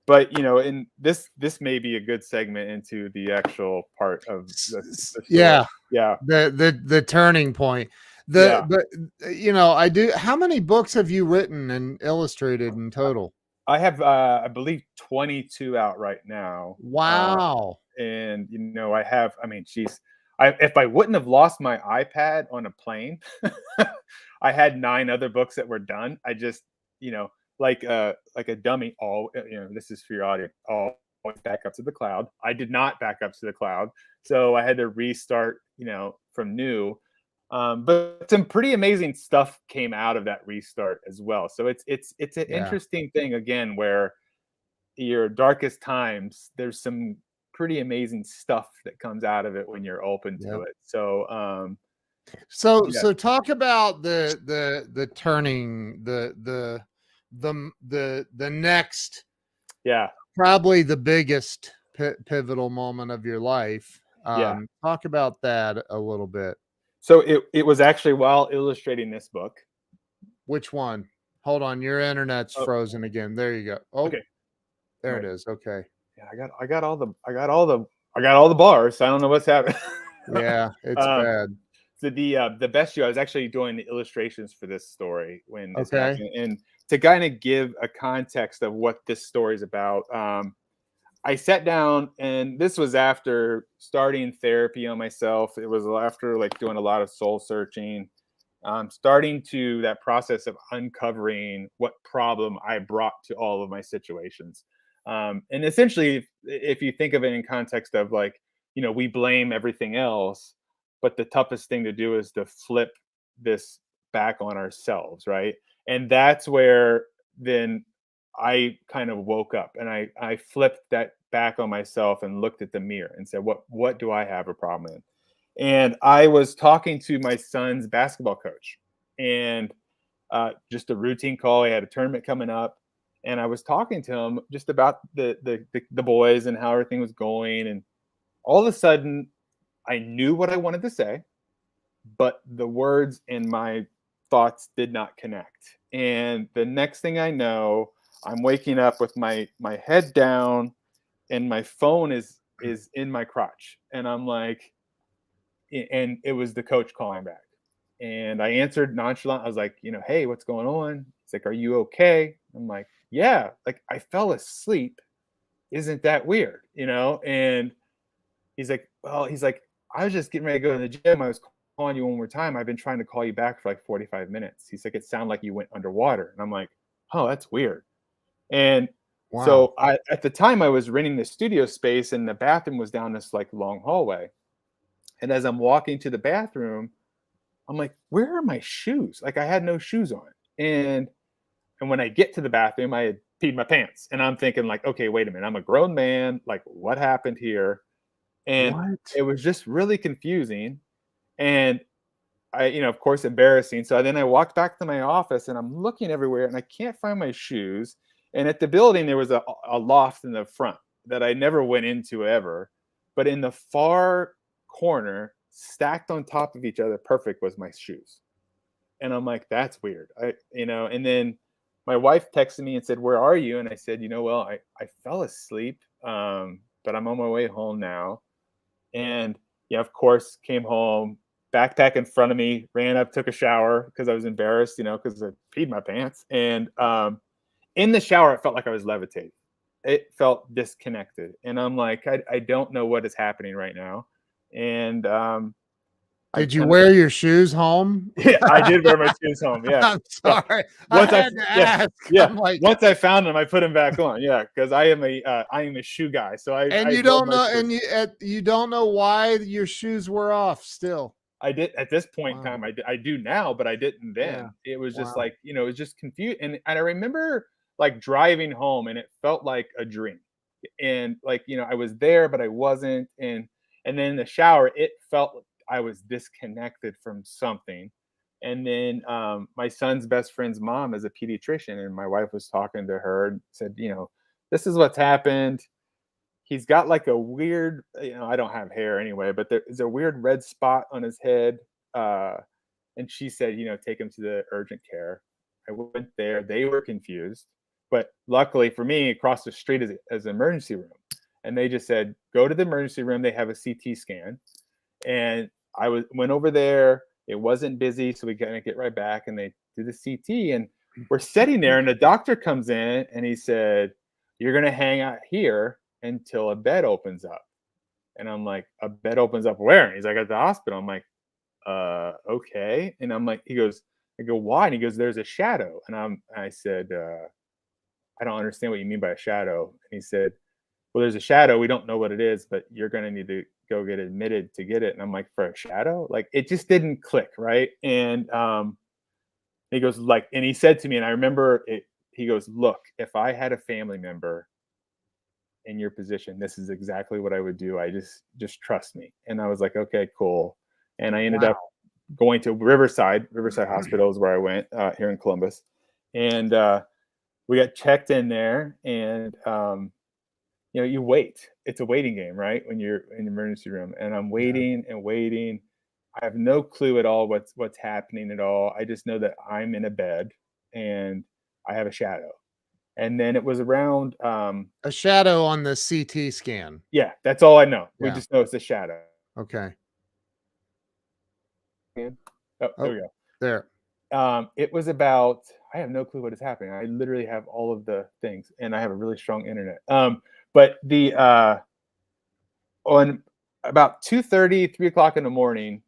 Speaker 2: But and this may be a good segment into the actual part of the story.
Speaker 1: Yeah.
Speaker 2: Yeah.
Speaker 1: The turning point.
Speaker 2: Yeah.
Speaker 1: But I do. How many books have you written and illustrated in total?
Speaker 2: I have, I believe, 22 out right now.
Speaker 1: Wow.
Speaker 2: And I have. I mean, geez, if I wouldn't have lost my iPad on a plane, I had 9 other books that were done. I just, like a dummy. All this is for your audience. All back up to the cloud. I did not back up to the cloud, so I had to restart, from new. But some pretty amazing stuff came out of that restart as well. So it's an
Speaker 1: Yeah.
Speaker 2: interesting thing again, where your darkest times, there's some pretty amazing stuff that comes out of it when you're open
Speaker 1: Yeah.
Speaker 2: to it. So yeah,
Speaker 1: So talk about the turning, the next,
Speaker 2: yeah,
Speaker 1: probably the biggest pivotal moment of your life.
Speaker 2: yeah.
Speaker 1: Talk about that a little bit.
Speaker 2: So it was actually while illustrating this book.
Speaker 1: Which one? Hold on, your internet's
Speaker 2: Oh,
Speaker 1: frozen again. There you go. Oh,
Speaker 2: okay.
Speaker 1: there
Speaker 2: All
Speaker 1: it
Speaker 2: right.
Speaker 1: is. Okay.
Speaker 2: Yeah, I got all the bars. I don't know what's happening.
Speaker 1: Yeah, it's
Speaker 2: um,
Speaker 1: bad.
Speaker 2: so the best you, I was actually doing the illustrations for this story when this
Speaker 1: Okay.
Speaker 2: happened, and to kind of give a context of what this story is about. I sat down, and this was after starting therapy on myself. It was after, like, doing a lot of soul searching, starting to that process of uncovering what problem I brought to all of my situations. And essentially, if you think of it in context of, like, we blame everything else, but the toughest thing to do is to flip this back on ourselves, right? And that's where then I kind of woke up, and I flipped that back on myself and looked at the mirror and said, what do I have a problem in? And I was talking to my son's basketball coach, and just a routine call. He had a tournament coming up, and I was talking to him just about the boys and how everything was going. And all of a sudden, I knew what I wanted to say, but the words and my thoughts did not connect. And the next thing I know, I'm waking up with my head down, and my phone is in my crotch, and I'm like, and it was the coach calling back, and I answered nonchalant. I was like, hey, what's going on? He's like, are you okay? I'm like, yeah, like I fell asleep. Isn't that weird? And he's like, well, I was just getting ready to go to the gym. I was calling you one more time. I've been trying to call you back for like 45 minutes. He's like, it sounded like you went underwater. And I'm like, oh, that's weird. And
Speaker 1: Wow.
Speaker 2: so at the time I was renting the studio space, and the bathroom was down this like long hallway. And as I'm walking to the bathroom, I'm like, where are my shoes? Like I had no shoes on. And when I get to the bathroom, I had peed my pants. And I'm thinking like, okay, wait a minute. I'm a grown man. Like what happened here? And
Speaker 1: What?
Speaker 2: it was just really confusing. And I, of course, embarrassing. So then I walked back to my office, and I'm looking everywhere, and I can't find my shoes. And at the building, there was a loft in the front that I never went into ever. But in the far corner, stacked on top of each other, perfect, was my shoes. And I'm like, that's weird. And then my wife texted me and said, where are you? And I said, well, I fell asleep, but I'm on my way home now. And yeah, of course, came home, backpack in front of me, ran up, took a shower because I was embarrassed, because I peed my pants. And in the shower, it felt like I was levitating. It felt disconnected. And I'm like, I don't know what is happening right now. And
Speaker 1: Did you wear your shoes home?
Speaker 2: yeah, I did wear my shoes home. Yeah.
Speaker 1: I'm sorry. I
Speaker 2: Once I
Speaker 1: had to ask.
Speaker 2: yeah,
Speaker 1: I'm like,
Speaker 2: once I found them, I put them back on. Yeah, because I am a shoe guy. So
Speaker 1: and
Speaker 2: I
Speaker 1: you
Speaker 2: love
Speaker 1: don't
Speaker 2: my
Speaker 1: know,
Speaker 2: shoes.
Speaker 1: and you don't know why your shoes were off still.
Speaker 2: I did at this point in
Speaker 1: Wow.
Speaker 2: time. I do now, but I didn't
Speaker 1: Yeah.
Speaker 2: then. It was just
Speaker 1: Wow.
Speaker 2: like, it was just confused. And I remember like driving home, and it felt like a dream. And like, I was there, but I wasn't. And then in the shower, it felt like I was disconnected from something. And then my son's best friend's mom is a pediatrician, and my wife was talking to her and said, this is what's happened. He's got like a weird, I don't have hair anyway, but there's a weird red spot on his head. Uh, and she said, take him to the urgent care. I went there. They were confused. But luckily for me, across the street is an emergency room. And they just said, go to the emergency room. They have a CT scan. And went over there. It wasn't busy. So we got to get right back. And they do the CT. And we're sitting there. And the doctor comes in, and he said, you're going to hang out here until a bed opens up. And I'm like, a bed opens up where? And he's like, at the hospital. I'm like, okay. And I'm like, I go, why? And he goes, there's a shadow. And I said, I don't understand what you mean by a shadow. And he said, well, there's a shadow. We don't know what it is, but you're going to need to go get admitted to get it. And I'm like, for a shadow? Like, it just didn't click. Right. And he goes, like, and he said to me, and I remember it, he goes, look, if I had a family member in your position, this is exactly what I would do. I just trust me. And I was like, okay, cool. And I ended up going to Riverside Hospital is where I went here in Columbus. And we got checked in there, and you wait. It's a waiting game, right? When you're in the emergency room, and I'm waiting and waiting. I have no clue at all what's happening at all. I just know that I'm in a bed and I have a shadow. And then it was around
Speaker 1: a shadow on the CT scan.
Speaker 2: yeah, that's all I know. We
Speaker 1: Yeah.
Speaker 2: just know it's a shadow.
Speaker 1: Okay.
Speaker 2: Oh, there we go.
Speaker 1: There.
Speaker 2: It was about, I have no clue what is happening. I literally have all of the things, and I have a really strong internet. But the on about 2:30, 3 o'clock in the morning,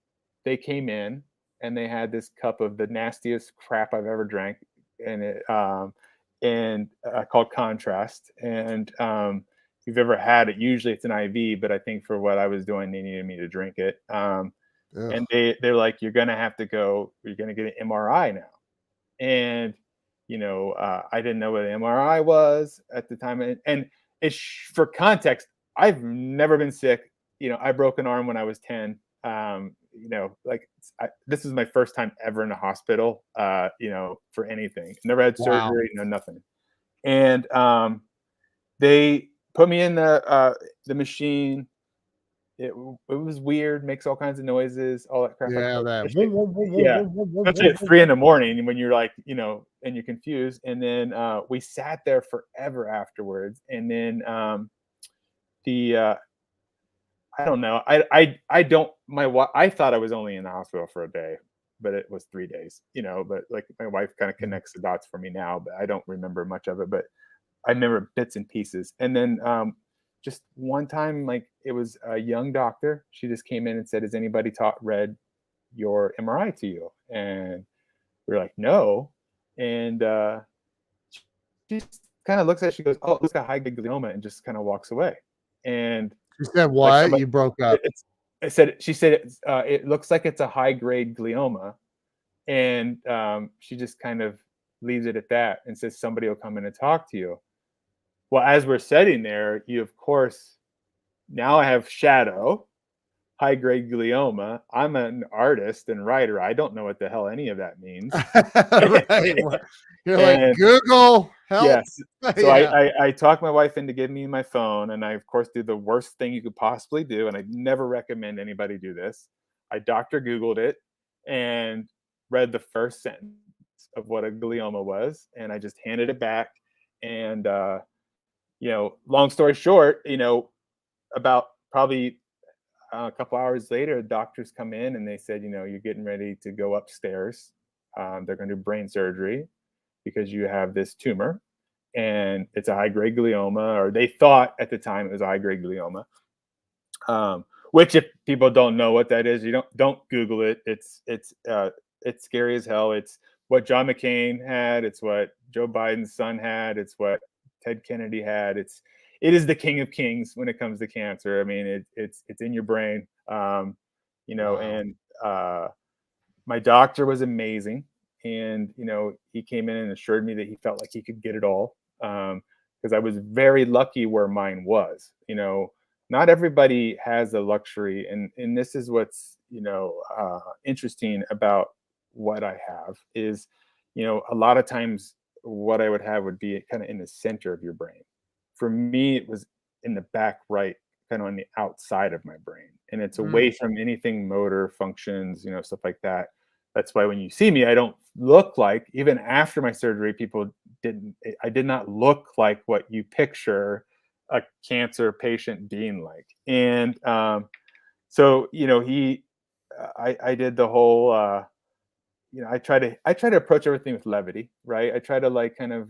Speaker 2: they came in, and they had this cup of the nastiest crap I've ever drank, and it called Contrast. And if you've ever had it, usually it's an IV, but I think for what I was doing, they needed me to drink it. And they're like, you're gonna have to go. You're gonna get an MRI now. And I didn't know what an MRI was at the time. And it's for context, I've never been sick. I broke an arm when I was 10. This is my first time ever in a hospital. For anything. Never had surgery.
Speaker 1: Wow.
Speaker 2: Nothing. And they put me in the machine. it was weird, makes all kinds of noises, all that crap like
Speaker 1: Yeah,
Speaker 2: that.
Speaker 1: that.
Speaker 2: Yeah, especially at 3 in the morning when you're like, and you're confused. And then we sat there forever afterwards. And then the I don't know. I don't I thought I was only in the hospital for a day, but it was 3 days. But like my wife kind of
Speaker 1: Mhm.
Speaker 2: connects the dots for me now, but I don't remember much of it. But I remember bits and pieces. And then just one time, like it was a young doctor. She just came in and said, "Has anybody read your MRI to you?" And we are like, "No." And she kind of looks at it. She goes, "Oh, it looks like a high grade glioma," and just kind of walks away. And
Speaker 1: She said
Speaker 2: like
Speaker 1: what?
Speaker 2: somebody,
Speaker 1: You broke up.
Speaker 2: she said, it looks like it's a high grade glioma. And she just kind of leaves it at that and says, "Somebody will come in and talk to you." Well, as we're sitting there, of course, now I have shadow, high grade glioma. I'm an artist and writer. I don't know what the hell any of that means.
Speaker 1: Right. You're like,
Speaker 2: And
Speaker 1: Google, help.
Speaker 2: yes, so
Speaker 1: Yeah.
Speaker 2: I talked my wife into giving me my phone, and I of course do the worst thing you could possibly do, and I never recommend anybody do this. I Doctor Googled it and read the first sentence of what a glioma was, and I just handed it back. And long story short, about probably a couple hours later, doctors come in and they said, "You're getting ready to go upstairs. They're going to do brain surgery because you have this tumor, and it's a high grade glioma," or they thought at the time it was a high grade glioma. Which, if people don't know what that is, you don't Google it. It's scary as hell. It's what John McCain had. It's what Joe Biden's son had. It's what Ted Kennedy had. It is the king of kings when it comes to cancer. I mean, it's in your brain.
Speaker 1: Wow.
Speaker 2: And my doctor was amazing, and he came in and assured me that he felt like he could get it all, because I was very lucky where mine was. Not everybody has the luxury, and this is what's interesting about what I have is, a lot of times what I would have would be kind of in the center of your brain. For me, it was in the back right, kind of on the outside of my brain, and it's away
Speaker 1: Mm.
Speaker 2: from anything motor functions, stuff like that. That's why when you see me, I don't look like, even after my surgery, people didn't, I did not look like what you picture a cancer patient being like. And so, I did the whole, I try to approach everything with levity, right? I try to like kind of,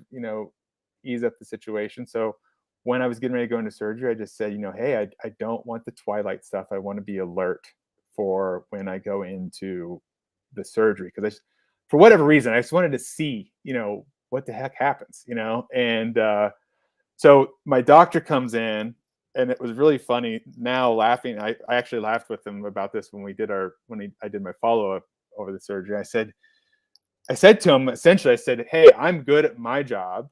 Speaker 2: ease up the situation. So when I was getting ready to go into surgery, I just said, "Hey, I don't want the twilight stuff. I want to be alert for when I go into the surgery." Because for whatever reason, I just wanted to see, what the heck happens, And so my doctor comes in, and it was really funny now laughing. I actually laughed with him about this when I did my follow up over the surgery. I said to him, essentially, I said, "Hey, I'm good at my job."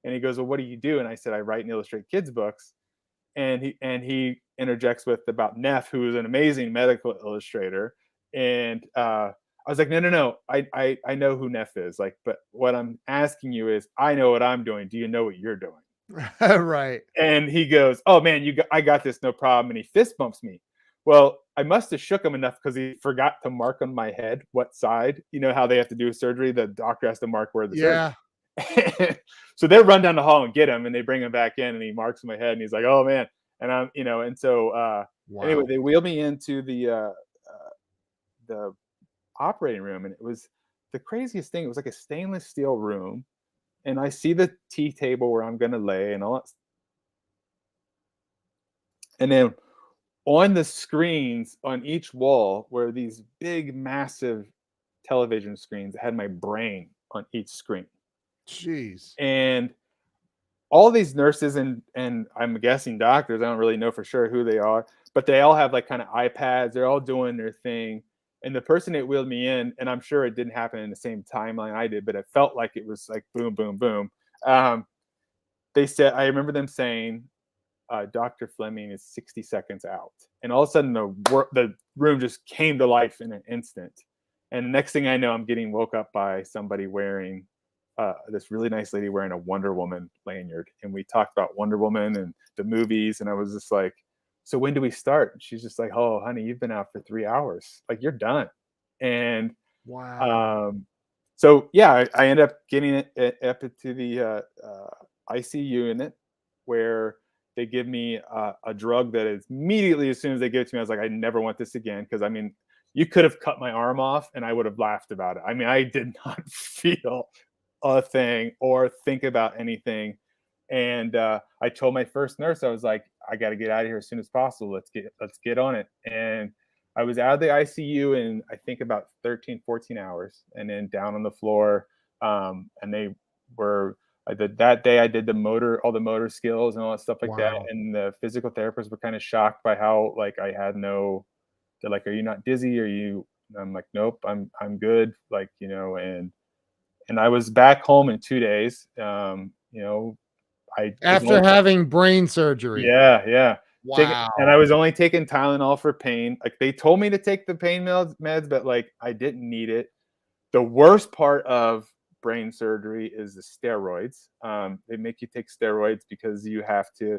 Speaker 2: And he goes, "Well, what do you do?" And I said, "I write and illustrate kids' books." And he interjects with about Neff, who is an amazing medical illustrator. And I was like, "No, no, no. I know who Neff is. Like, but what I'm asking you is, I know what I'm doing. Do you know what you're doing?"
Speaker 1: Right.
Speaker 2: And he goes, "Oh man, I got this, no problem." And he fist bumps me. Well, I must have shook him enough because he forgot to mark on my head what side. You know how they have to do a surgery? The doctor has to mark where the surgery.
Speaker 1: Yeah.
Speaker 2: So they run down the hall and get him, and they bring him back in, and he marks my head, and he's like, "Oh man." And and so anyway,
Speaker 1: Wow.
Speaker 2: they wheeled me into the operating room, and it was the craziest thing. It was like a stainless steel room, and I see the tea table where I'm going to lay and all that. And then on the screens on each wall were these big, massive television screens that had my brain on each screen.
Speaker 1: Jeez.
Speaker 2: And all these nurses and I'm guessing doctors, I don't really know for sure who they are, but they all have like kind of iPads. They're all doing their thing. And the person that wheeled me in, and I'm sure it didn't happen in the same timeline I did, but it felt like it was like boom, boom, boom. Um, they said, I remember them saying, "Dr. Fleming is 60 seconds out." And all of a sudden, the room just came to life in an instant. And the next thing I know, I'm getting woke up by somebody wearing this really nice lady wearing a Wonder Woman lanyard. And we talked about Wonder Woman and the movies. And I was just like, so when do we start? And she's just like, oh, honey, you've been out for 3 hours. Like, you're done. And
Speaker 1: Wow.
Speaker 2: um, so yeah, I ended up getting it up into the ICU unit, where they give me a drug that is immediately, as soon as they give it to me, I was like, I never want this again. Because I mean, you could have cut my arm off and I would have laughed about it. I mean, I did not feel a thing or think about anything. And I told my first nurse, I was like, I got to get out of here as soon as possible. Let's get on it. And I was out of the ICU in, I think, about 13, 14 hours, and then down on the floor. And they were, I did that day, I did all the motor skills and all that stuff like that.
Speaker 1: Wow.
Speaker 2: And the physical therapists were kind of shocked by how, like, I had no, they're like, are you not dizzy? Are you, and I'm like, nope, I'm good. Like, and I was back home in 2 days. I was
Speaker 1: After
Speaker 2: only,
Speaker 1: having brain surgery.
Speaker 2: yeah. And I
Speaker 1: Wow.
Speaker 2: was only taking Tylenol for pain. Like, they told me to take the pain meds, but like, I didn't need it. The worst part of brain surgery is the steroids. They make you take steroids because you have to,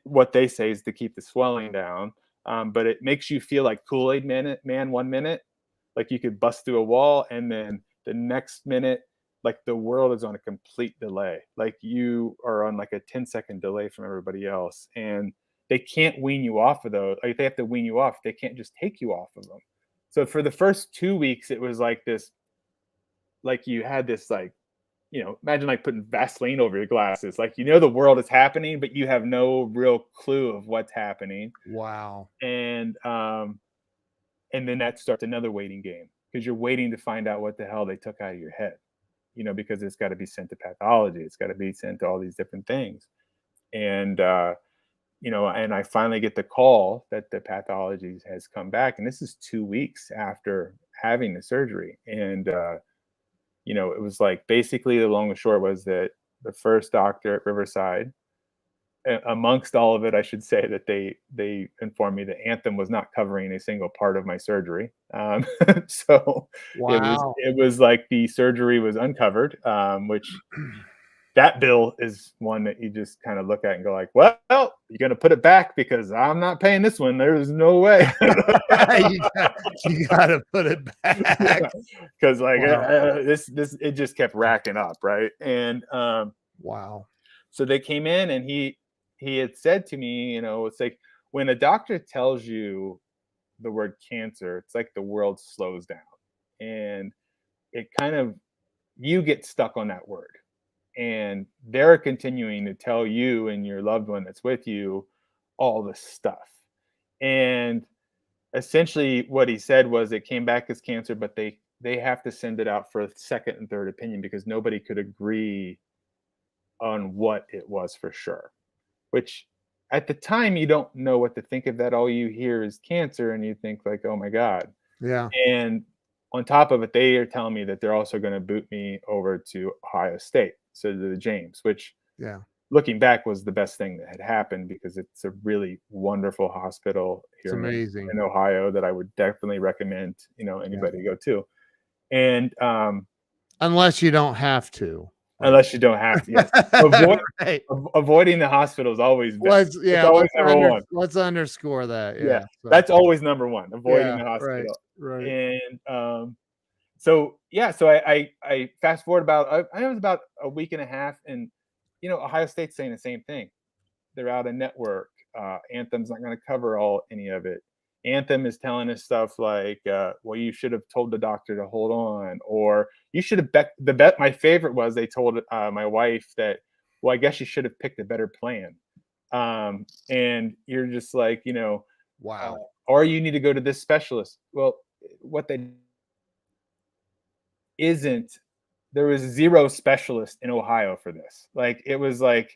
Speaker 2: what they say is to keep the swelling down. But it makes you feel like Kool-Aid man 1 minute, like you could bust through a wall, and then the next minute, like the world is on a complete delay. Like, you are on like a 10-second delay from everybody else, and they can't wean you off of those. Like, they have to wean you off. They can't just take you off of them. So for the first 2 weeks, it was like this, like you had this, like, imagine like putting Vaseline over your glasses. Like, the world is happening, but you have no real clue of what's happening.
Speaker 1: Wow.
Speaker 2: And then that starts another waiting game, because you're waiting to find out what the hell they took out of your head, because it's got to be sent to pathology. It's got to be sent to all these different things. And, and I finally get the call that the pathology has come back. And this is 2 weeks after having the surgery. And, it was like, basically, the long and short was that the first doctor at Riverside, amongst all of it, I should say that they informed me that Anthem was not covering a single part of my surgery. So
Speaker 1: Wow.
Speaker 2: it was like the surgery was uncovered, which, that bill is one that you just kind of look at and go like, well, you're going to put it back because I'm not paying this one. There's no way.
Speaker 1: you gotta put it back.
Speaker 2: Because like,
Speaker 1: Wow.
Speaker 2: this it just kept racking up, right? And
Speaker 1: Wow.
Speaker 2: so they came in, and he had said to me, it's like, when a doctor tells you the word cancer, it's like the world slows down, and it kind of, you get stuck on that word, and they're continuing to tell you and your loved one that's with you all this stuff. And essentially what he said was, it came back as cancer, but they have to send it out for a second and third opinion, because nobody could agree on what it was for sure. Which, at the time, you don't know what to think of that. All you hear is cancer, and you think like, oh my God.
Speaker 1: Yeah.
Speaker 2: And on top of it, they are telling me that they're also going to boot me over to Ohio State, so to the James, which,
Speaker 1: Yeah.
Speaker 2: looking back, was the best thing that had happened, because it's a really wonderful hospital
Speaker 1: It's
Speaker 2: here
Speaker 1: amazing.
Speaker 2: in Ohio that I would definitely recommend, anybody to go to. And
Speaker 1: Unless you don't have to. Like,
Speaker 2: unless you don't have to, yes.
Speaker 1: right.
Speaker 2: Avoiding the hospital is always best. It's always number one.
Speaker 1: Let's underscore that.
Speaker 2: Yeah,
Speaker 1: Yeah. So,
Speaker 2: that's always number one, avoiding
Speaker 1: yeah.
Speaker 2: the
Speaker 1: Right.
Speaker 2: hospital.
Speaker 1: Right.
Speaker 2: And so yeah, so I fast forward about, I was about a week and a half, and Ohio State's saying the same thing. They're out of network. Anthem's not going to cover any of it. Anthem is telling us stuff like, well, you should have told the doctor to hold on, or you should have bet. My favorite was, they told my wife that, well, I guess you should have picked a better plan. And you're just like,
Speaker 1: Wow.
Speaker 2: or you need to go to this specialist. Well, what they isn't, there was zero specialist in Ohio for this. Like, it was like,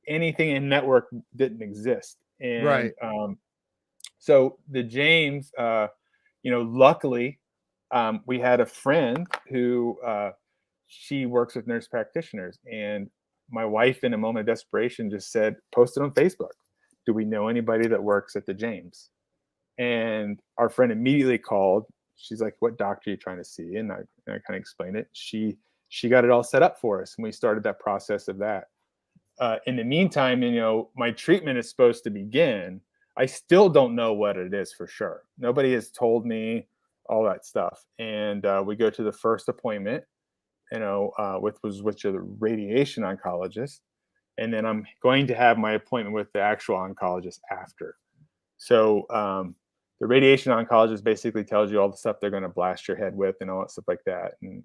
Speaker 2: anything in network didn't exist. And
Speaker 1: Right.
Speaker 2: so the James, luckily, we had a friend who, she works with nurse practitioners, and my wife, in a moment of desperation, just said, post it on Facebook. Do we know anybody that works at the James? And our friend immediately called. She's like, what doctor are you trying to see? And I kind of explained it. She got it all set up for us, and we started that process of that. in the meantime, my treatment is supposed to begin. I still don't know what it is for sure. Nobody has told me all that stuff. And we go to the first appointment, with the radiation oncologist, and then I'm going to have my appointment with the actual oncologist after. So the radiation oncologist basically tells you all the stuff they're going to blast your head with and all that stuff like that. And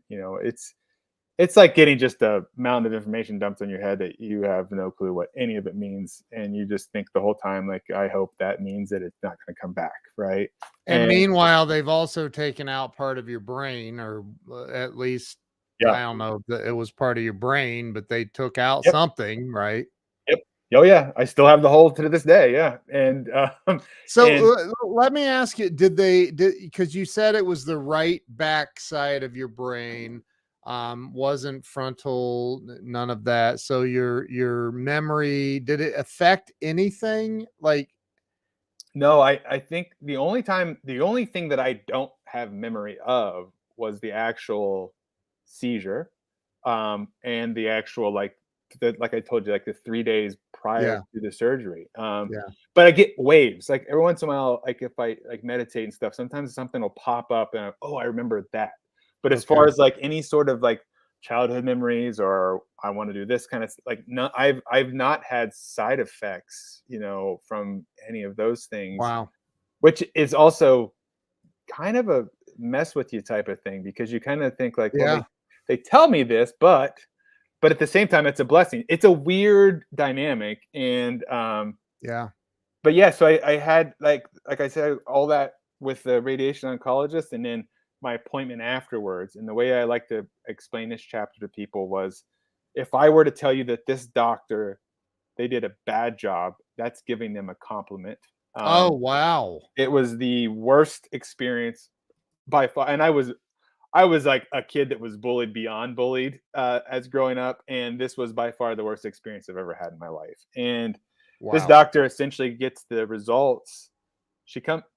Speaker 2: it's like getting just a mountain of information dumped on your head that you have no clue what any of it means, and you just think the whole time, like, I hope that means that it's not going to come back, right?
Speaker 1: And meanwhile, they've also taken out part of your brain, or at least,
Speaker 2: Yeah.
Speaker 1: I don't know if it was part of your brain, but they took out
Speaker 2: Yep.
Speaker 1: something, right?
Speaker 2: Yep. Oh yeah, I still have the hole to this day. Yeah, and
Speaker 1: So let me ask you: because you said it was the right back side of your brain, wasn't frontal, none of that. So your memory, did it affect anything? Like,
Speaker 2: no, I think the only thing that I don't have memory of was the actual seizure, and the actual, like I told you, like the 3 days prior
Speaker 1: yeah,
Speaker 2: to the surgery.
Speaker 1: yeah,
Speaker 2: But I get waves, like every once in a while, like if I like meditate and stuff, sometimes something will pop up and I remember that. But as
Speaker 1: okay,
Speaker 2: far as like any sort of like childhood memories, or I want to do this kind of like, no, I've not had side effects, from any of those things,
Speaker 1: wow,
Speaker 2: which is also kind of a mess with you type of thing, because you kind of think like, well,
Speaker 1: yeah,
Speaker 2: they tell me this, but at the same time, it's a blessing. It's a weird dynamic. And
Speaker 1: yeah,
Speaker 2: but yeah, so I had, like I said, all that with the radiation oncologist, and then my appointment afterwards. And the way I like to explain this chapter to people was, if I were to tell you that this doctor, they did a bad job, that's giving them a compliment.
Speaker 1: oh
Speaker 2: Um,
Speaker 1: wow,
Speaker 2: it was the worst experience by far, and I was like a kid that was bullied beyond bullied, as growing up, and this was by far the worst experience I've ever had in my life. And this
Speaker 1: wow,
Speaker 2: doctor essentially gets the results.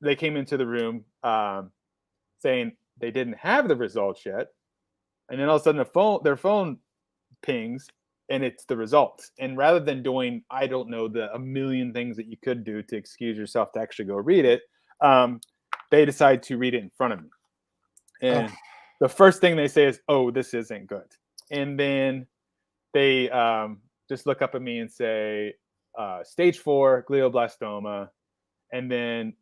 Speaker 2: They came into the room, saying they didn't have the results yet, and then all of a sudden their phone pings, and it's the results. And rather than doing, I don't know, a million things that you could do to excuse yourself to actually go read it, they decide to read it in front of me.
Speaker 1: oh,
Speaker 2: And the first thing they say is, "Oh, this isn't good." And then they just look up at me and say, "Stage 4 glioblastoma, and then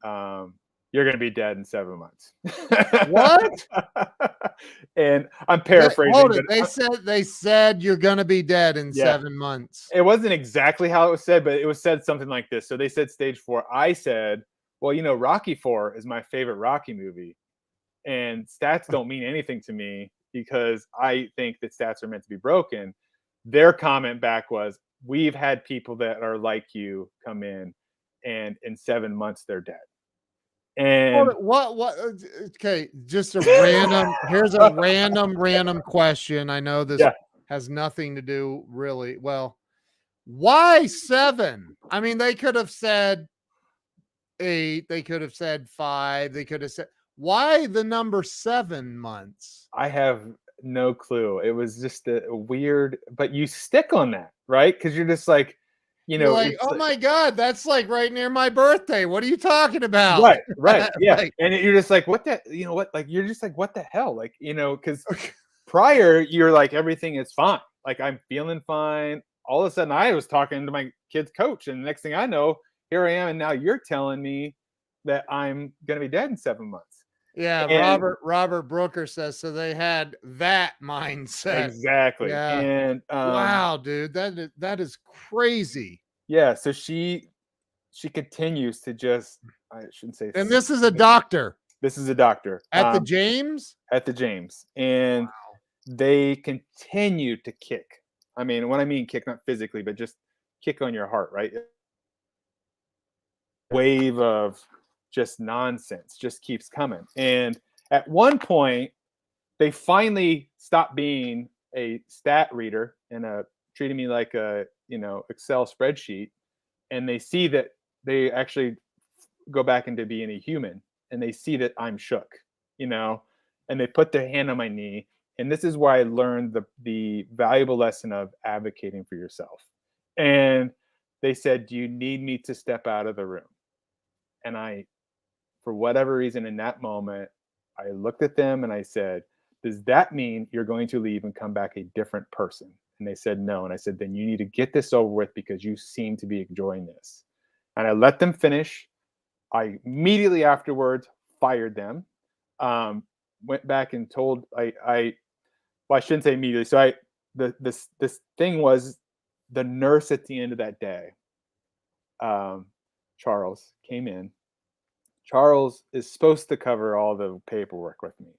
Speaker 2: you're going to be dead in 7 months."
Speaker 1: what?
Speaker 2: And I'm paraphrasing,
Speaker 1: Hold
Speaker 2: but
Speaker 1: it. They said you're gonna be dead in
Speaker 2: yeah,
Speaker 1: 7 months.
Speaker 2: it wasn't exactly how it was said, but it was said something like this. So they said stage 4. I said, "Well, Rocky 4 is my favorite Rocky movie, and stats don't mean anything to me because I think that stats are meant to be broken." Their comment back was, "We've had people that are like you come in, and in 7 months they're dead."
Speaker 1: Hold
Speaker 2: And
Speaker 1: it. What? Okay, just a random. Here's a random question. I know this
Speaker 2: yeah,
Speaker 1: has nothing to do really. Well, why 7? I mean, they could have said 8. They could have said 5. They could have said, why the number 7 months?
Speaker 2: I have no clue. It was just a weird, but you stick on that, right? Because you're just like,
Speaker 1: You're like,
Speaker 2: it's
Speaker 1: oh
Speaker 2: like,
Speaker 1: my god, that's like right near my birthday. What are you talking about?
Speaker 2: right, right, yeah.
Speaker 1: Like,
Speaker 2: And you're just like, what the, what, like, you're just like, what the hell? Like, because prior you're like, everything is fine. Like, I'm feeling fine. All of a sudden I was talking to my kid's coach, and the next thing I know, here I am. And now you're telling me that I'm going to be dead in 7 months.
Speaker 1: yeah,
Speaker 2: And
Speaker 1: Robert Brooker says so. They had that mindset.
Speaker 2: exactly.
Speaker 1: Yeah.
Speaker 2: And
Speaker 1: Wow, dude, that is crazy.
Speaker 2: yeah, so she continues to just, I shouldn't say,
Speaker 1: And this is a doctor
Speaker 2: this is a doctor,
Speaker 1: at the James.
Speaker 2: at the James, and
Speaker 1: Wow.
Speaker 2: they continue to kick. I mean, when I mean kick, not physically, but just kick on your heart, right? Wave of just nonsense just keeps coming. And at one point, they finally stopped being a stat reader and treating me like a Excel spreadsheet, and they see that they actually go back into being a human, and they see that I'm shook, you know, and they put their hand on my knee. And this is where I learned the valuable lesson of advocating for yourself. And they said, "Do you need me to step out of the room?" And I, for whatever reason in that moment, I looked at them and I said, "Does that mean you're going to leave and come back a different person?" And they said, "No." And I said, "Then you need to get this over with because you seem to be enjoying this." And I let them finish. I immediately afterwards fired them. Went back and told well, I shouldn't say immediately. So this thing was, the nurse at the end of that day, um, Charles, came in. Charles is supposed to cover all the paperwork with me,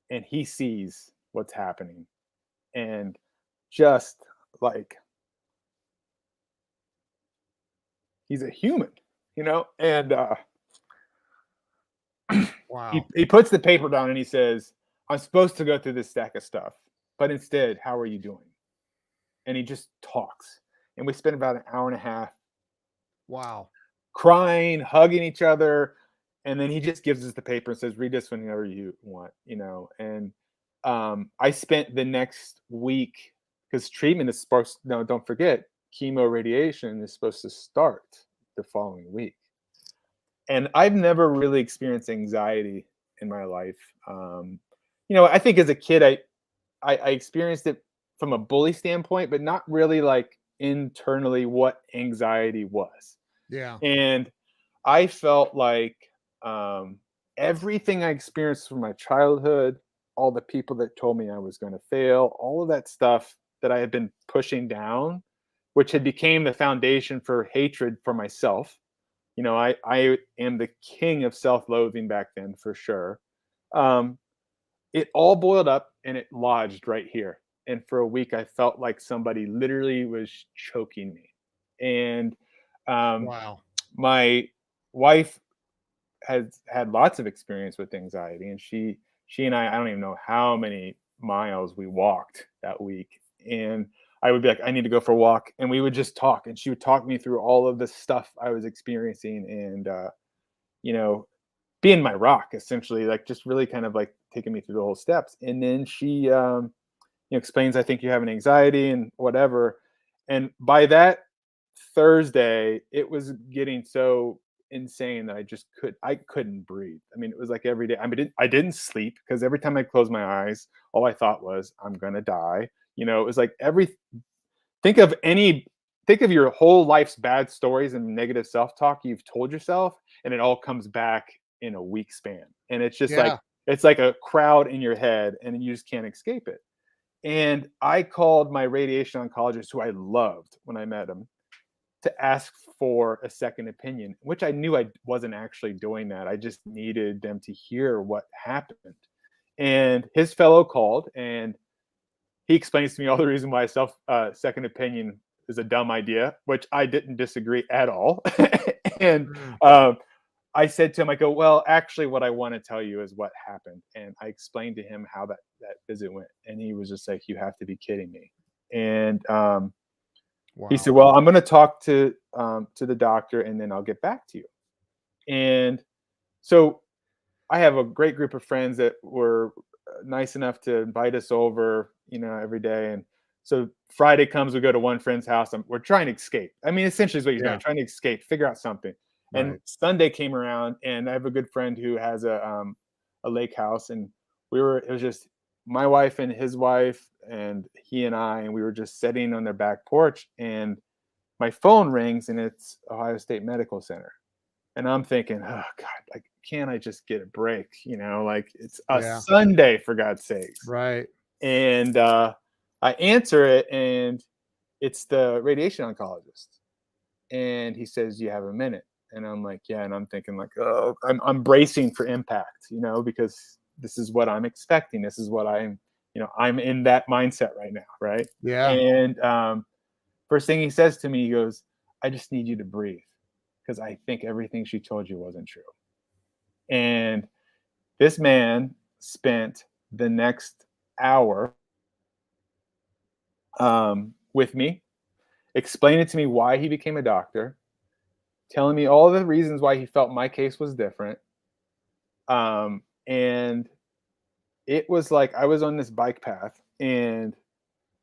Speaker 2: and he sees what's happening, and just like, he's a human, and
Speaker 1: Wow.
Speaker 2: he puts the paper down and he says, "I'm supposed to go through this stack of stuff, but instead, how are you doing?" And he just talks, and we spent about an hour and a half
Speaker 1: Wow.
Speaker 2: crying, hugging each other, and then he just gives us the paper and says, "Read this whenever you want," And I spent the next week, because treatment is supposed. No, don't forget, chemo radiation is supposed to start the following week, and I've never really experienced anxiety in my life. I think as a kid, I experienced it from a bully standpoint, but not really like internally what anxiety was.
Speaker 1: Yeah.
Speaker 2: And I felt like, um, everything I experienced from my childhood, all the people that told me I was going to fail, all of that stuff that I had been pushing down, which had became the foundation for hatred for myself. I am the king of self-loathing back then, for sure. Um, it all boiled up and it lodged right here. And for a week, I felt like somebody literally was choking me. And um,
Speaker 1: Wow.
Speaker 2: my wife has had lots of experience with anxiety, and she and I don't even know how many miles we walked that week. And I would be like, "I need to go for a walk," and we would just talk, and she would talk me through all of the stuff I was experiencing, and you know being my rock, essentially, like just really kind of like taking me through the whole steps. And then she explains, "I think you have an anxiety and whatever." And by that Thursday, it was getting so insane that I couldn't breathe. I mean, it was like every day. I mean, I didn't sleep because every time I closed my eyes, all I thought was, "I'm gonna die." It was like think of any think of your whole life's bad stories and negative self-talk you've told yourself, and it all comes back in a week span. And it's just like
Speaker 1: Yeah.
Speaker 2: it's like a crowd in your head, and you just can't escape it. And I called my radiation oncologist, who I loved when I met him, to ask for a second opinion, which I knew I wasn't actually doing that. I just needed them to hear what happened. And his fellow called, and he explains to me all the reason why second opinion is a dumb idea, which I didn't disagree at all. And
Speaker 1: Mm.
Speaker 2: I said to him, I go, "Well, actually, what I want to tell you is what happened." And I explained to him how that visit went, and he was just like, "You have to be kidding me." And he
Speaker 1: Wow.
Speaker 2: said, "Well, I'm going to talk to the doctor, and then I'll get back to you." And so I have a great group of friends that were nice enough to invite us over, every day. And so Friday comes, we go to one friend's house, and we're trying to escape. I mean, essentially is what you're doing,
Speaker 1: Yeah.
Speaker 2: trying to escape, figure out something. And
Speaker 1: Right.
Speaker 2: Sunday came around, and I have a good friend who has a lake house, and it was just my wife and his wife, and he and I, and we were just sitting on their back porch, and my phone rings, and it's Ohio State Medical Center. And I'm thinking, "Oh God, like, can't I just get a break?" Like, it's a
Speaker 1: Yeah.
Speaker 2: Sunday, for God's sakes.
Speaker 1: Right.
Speaker 2: And I answer it, and it's the radiation oncologist. And he says, "Do you have a minute?" And I'm like, "Yeah." And I'm thinking, like, oh, I'm bracing for impact, because this is what I'm expecting. This is what I'm in that mindset right now, right?
Speaker 1: Yeah.
Speaker 2: And first thing he says to me, he goes, "I just need you to breathe, because I think everything she told you wasn't true." And this man spent the next hour with me, explaining to me why he became a doctor, telling me all the reasons why he felt my case was different. And it was like I was on this bike path. And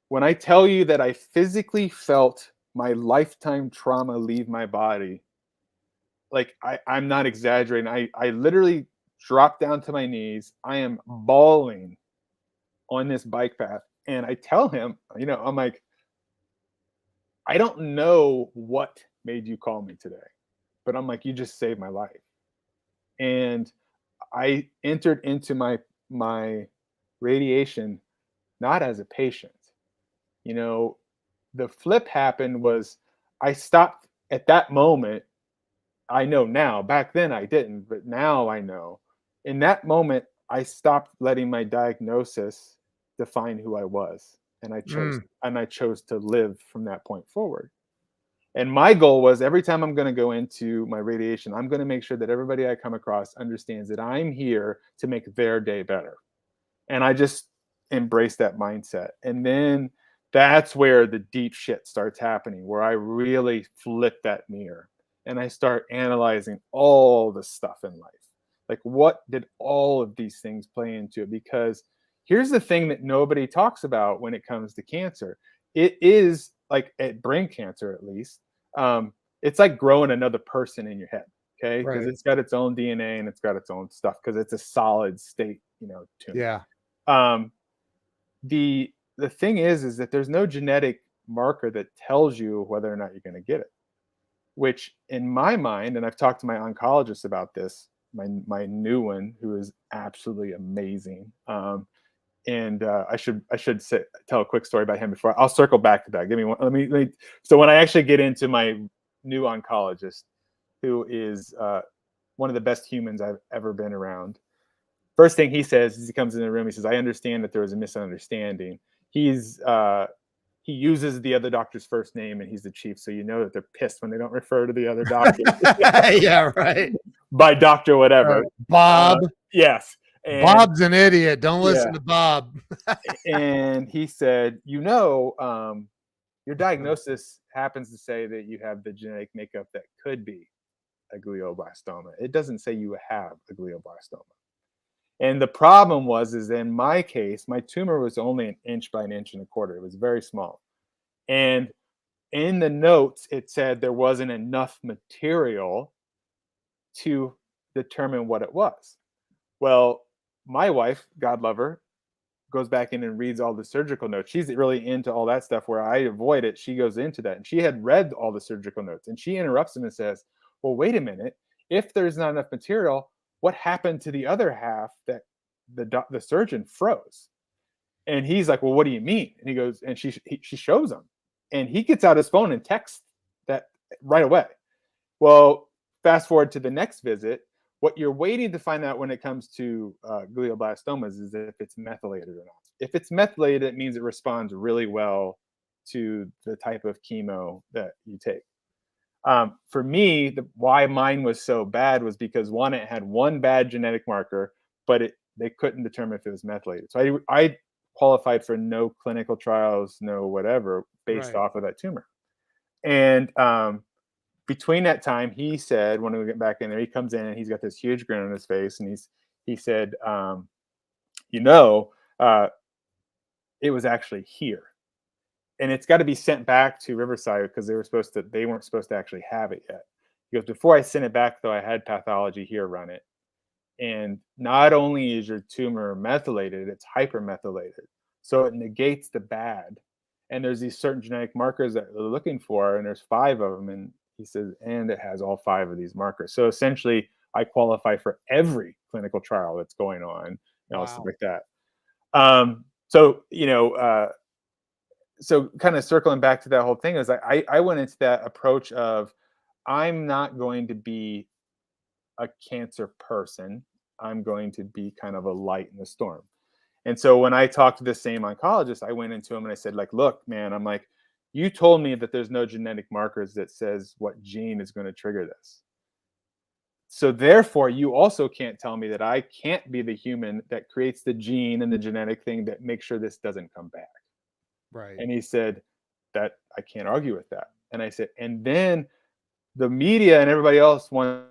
Speaker 2: when I tell you that I physically felt my lifetime trauma leave my body, like I'm not exaggerating. I literally dropped down to my knees. I am bawling on this bike path. And I tell him, I'm like, I don't know what made you call me today, but I'm like, you just saved my life. And I entered into my radiation not as a patient. The flip happened was I stopped at that moment. I know now. Back then I didn't, but now I know. In that moment, I stopped letting my diagnosis define who I was, and I chose to live from that point forward. And my goal was every time I'm going to go into my radiation, I'm going to make sure that everybody I come across understands that I'm here to make their day better. And I just embrace that mindset. And then that's where the deep shit starts happening, where I really flip that mirror and I start analyzing all the stuff in life. Like, what did all of these things play into it? Because here's the thing that nobody talks about when it comes to cancer. It is like at brain cancer, at least, it's like growing another person in your head. Okay. Because it's got its own DNA and it's got its own stuff because it's a solid state, tumor.
Speaker 1: Yeah.
Speaker 2: The thing is that there's no genetic marker that tells you whether or not you're going to get it, which in my mind, and I've talked to my oncologist about this, my new one, who is absolutely amazing. And I should tell a quick story about him before I'll circle back to that. Give me one. Let me. So when I actually get into my new oncologist, who is one of the best humans I've ever been around, first thing he says as he comes in the room, he says, "I understand that there was a misunderstanding." He uses the other doctor's first name, and he's the chief, so that they're pissed when they don't refer to the other doctor.
Speaker 1: Yeah, right.
Speaker 2: By doctor whatever.
Speaker 1: Bob.
Speaker 2: Yes.
Speaker 1: And Bob's an idiot. Don't listen to Bob.
Speaker 2: And he said, your diagnosis happens to say that you have the genetic makeup that could be a glioblastoma. It doesn't say you have a glioblastoma. And the problem is in my case, my tumor was only 1 inch by 1.25 inches. It was very small. And in the notes, it said there wasn't enough material to determine what it was. Well, my wife, God love her, goes back in and reads all the surgical notes. She's really into all that stuff where I avoid it. She goes into that. And she had read all the surgical notes. And she interrupts him and says, well, wait a minute. If there's not enough material, what happened to the other half that the surgeon froze? And he's like, well, what do you mean? And he goes, and she shows him. And he gets out his phone and texts that right away. Well, fast forward to the next visit. What you're waiting to find out when it comes to glioblastomas is if it's methylated or not. If it's methylated, it means it responds really well to the type of chemo that you take. For me, why mine was so bad was because one, it had one bad genetic marker, but they couldn't determine if it was methylated. So I qualified for no clinical trials, no whatever, based off of that tumor. And between that time, he said, when we get back in there, he comes in and he's got this huge grin on his face, and he said, it was actually here, and it's got to be sent back to Riverside because they weren't supposed to actually have it yet. He goes, before I sent it back, though, I had pathology here run it, and not only is your tumor methylated, it's hypermethylated, so it negates the bad. And there's these certain genetic markers that they're looking for, and there's 5 of them, and he says, and it has all 5 of these markers. So essentially, I qualify for every clinical trial that's going on, and stuff like that. So kind of circling back to that whole thing is I went into that approach of, I'm not going to be a cancer person. I'm going to be kind of a light in the storm. And so when I talked to the same oncologist, I went into him and I said, like, look, man, I'm like, you told me that there's no genetic markers that says what gene is going to trigger this. So therefore, you also can't tell me that I can't be the human that creates the gene and the genetic thing that makes sure this doesn't come back.
Speaker 1: Right.
Speaker 2: And he said, that I can't argue with that. And I said, and then the media and everybody else wants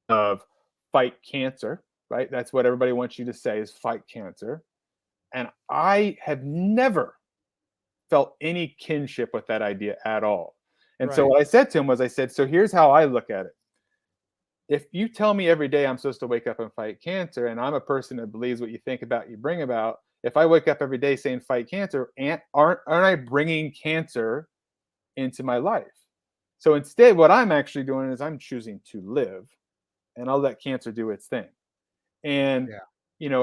Speaker 2: of fight cancer, right? That's what everybody wants you to say is fight cancer. And I have never felt any kinship with that idea at all. And so
Speaker 1: Right.
Speaker 2: what I said to him was, I said, so here's how I look at it. If you tell me every day I'm supposed to wake up and fight cancer, and I'm a person that believes what you think about, you bring about, if I wake up every day saying fight cancer, aren't I bringing cancer into my life? So instead, what I'm actually doing is I'm choosing to live, and I'll let cancer do its thing. And
Speaker 1: Yeah.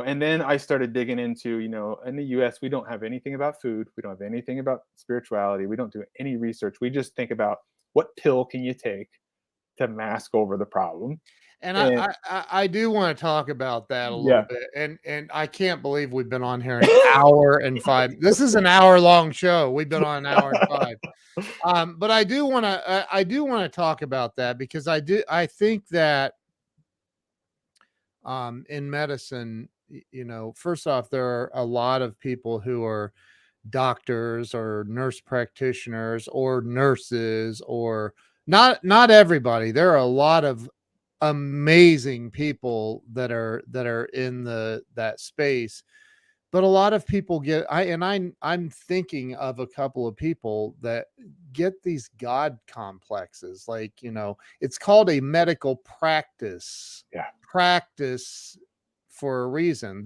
Speaker 2: and then I started digging into, in the US, we don't have anything about food, we don't have anything about spirituality, we don't do any research. We just think about what pill can you take to mask over the problem.
Speaker 1: And
Speaker 2: And
Speaker 1: I do want to talk about that a little
Speaker 2: yeah.
Speaker 1: bit. And I can't believe we've been on here an hour and five. This is an hour-long show. We've been on an hour and five. But I do want to talk about that because I think that in medicine, first off, there are a lot of people who are doctors or nurse practitioners or nurses, or not everybody. There are a lot of amazing people that are in that space, but a lot of people I'm thinking of a couple of people that get these god complexes, like, it's called a medical
Speaker 2: Yeah.
Speaker 1: practice for a reason.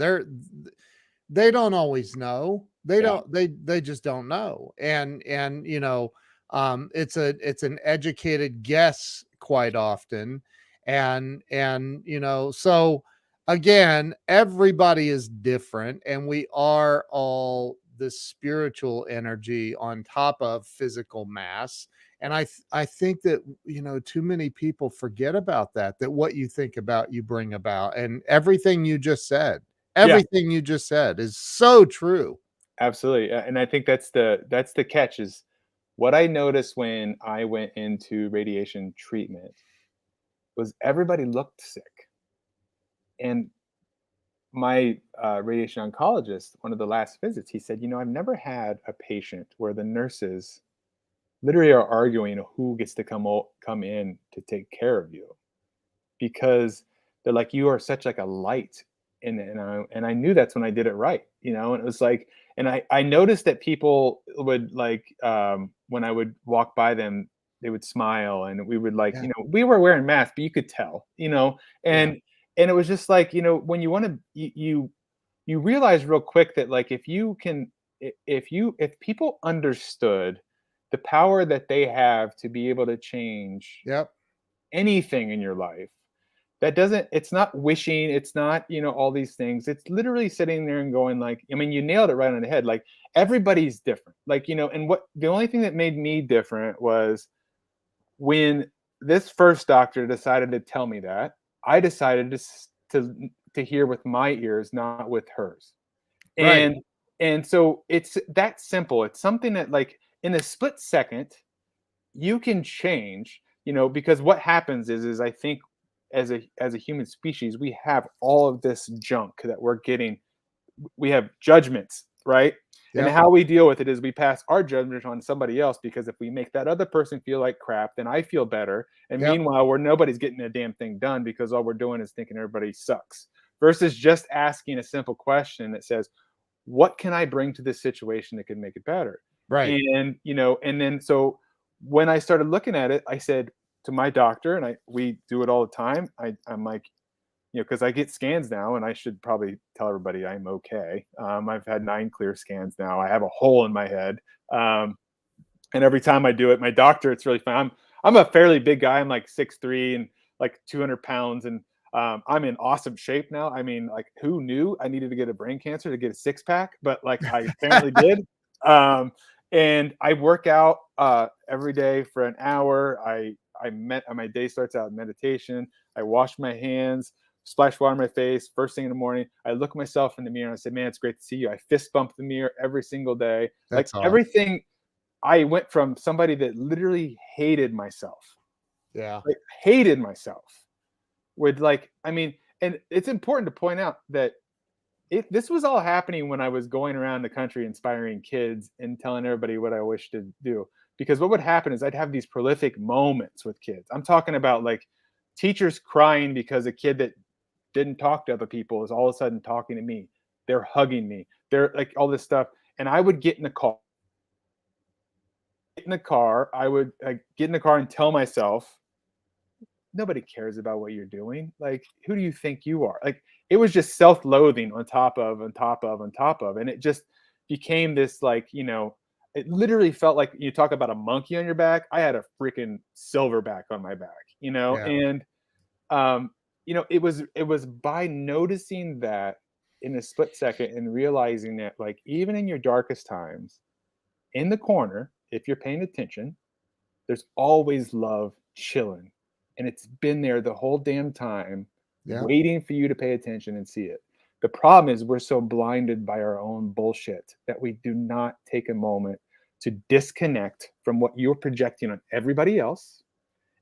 Speaker 1: They don't always know. They
Speaker 2: Yeah.
Speaker 1: don't they just don't know. And it's an educated guess quite often. And so again, everybody is different, and we are all this spiritual energy on top of physical mass. And I think that, too many people forget about that what you think about, you bring about. And
Speaker 2: Yeah.
Speaker 1: everything you just said is so true.
Speaker 2: Absolutely. And I think that's the catch, is what I noticed when I went into radiation treatment was everybody looked sick. And my radiation oncologist, one of the last visits, he said, I've never had a patient where the nurses literally are arguing who gets to come in to take care of you, because they're like, you are such like a light. And I knew that's when I did it right, and it was like, and I noticed that people would like, when I would walk by them, they would smile, and we would like,
Speaker 1: Yeah.
Speaker 2: we were wearing masks, but you could tell,
Speaker 1: Yeah.
Speaker 2: and it was just like, when you want to, you realize real quick that, like, if you can, if people understood the power that they have to be able to change
Speaker 1: Yep.
Speaker 2: anything in your life, that doesn't, it's not wishing, it's not, all these things, it's literally sitting there and going like, I mean, you nailed it right on the head. Like, everybody's different, like, and what the only thing that made me different was when this first doctor decided to tell me that, I decided to hear with my ears, not with hers.
Speaker 1: Right.
Speaker 2: And so it's that simple. It's something that, like, in a split second you can change, because what happens is I think, as a human species, we have all of this junk that we're getting. We have judgments, right? And
Speaker 1: Yep.
Speaker 2: how we deal with it is we pass our judgment on somebody else, because if we make that other person feel like crap, then I feel better. And
Speaker 1: Yep.
Speaker 2: meanwhile, nobody's getting a damn thing done, because all we're doing is thinking everybody sucks. Versus just asking a simple question that says, what can I bring to this situation that could make it better?
Speaker 1: Right.
Speaker 2: And then, so when I started looking at it, I said to my doctor, and we do it all the time. I'm like, because I get scans now, and I should probably tell everybody I'm okay. I've had 9 clear scans now. I have a hole in my head, and every time I do it, my doctor, it's really fun. I'm a fairly big guy. I'm like 6'3" and like 200 pounds, and I'm in awesome shape now. I mean, like, who knew I needed to get a brain cancer to get a 6-pack? But like, I apparently did. Um, and I work out every day for an hour. My day starts out in meditation. I wash my hands, splash water on my face first thing in the morning. I look myself in the mirror and I say, "Man, it's great to see you." I fist bump the mirror every single day. Like,
Speaker 1: That's awesome.
Speaker 2: everything. I went from somebody that literally hated myself,
Speaker 1: Yeah.
Speaker 2: like, hated myself, with, like, I mean, and it's important to point out that this was all happening when I was going around the country inspiring kids and telling everybody what I wish to do. Because what would happen is I'd have these prolific moments with kids. I'm talking about, like, teachers crying because a kid that didn't talk to other people is all of a sudden talking to me. They're hugging me. They're like, all this stuff. And I would get in the car in the car, I would get in the car and tell myself, nobody cares about what you're doing. Like, who do you think you are? Like, it was just self-loathing on top of, on top of, on top of. And it just became this, like, it literally felt like you talk about a monkey on your back. I had a freaking silverback on my back,
Speaker 1: Yeah.
Speaker 2: and it was by noticing that in a split second and realizing that, like, even in your darkest times, in the corner, if you're paying attention, there's always love chilling. And it's been there the whole damn time,
Speaker 1: Yeah.
Speaker 2: waiting for you to pay attention and see it. The problem is we're so blinded by our own bullshit that we do not take a moment to disconnect from what you're projecting on everybody else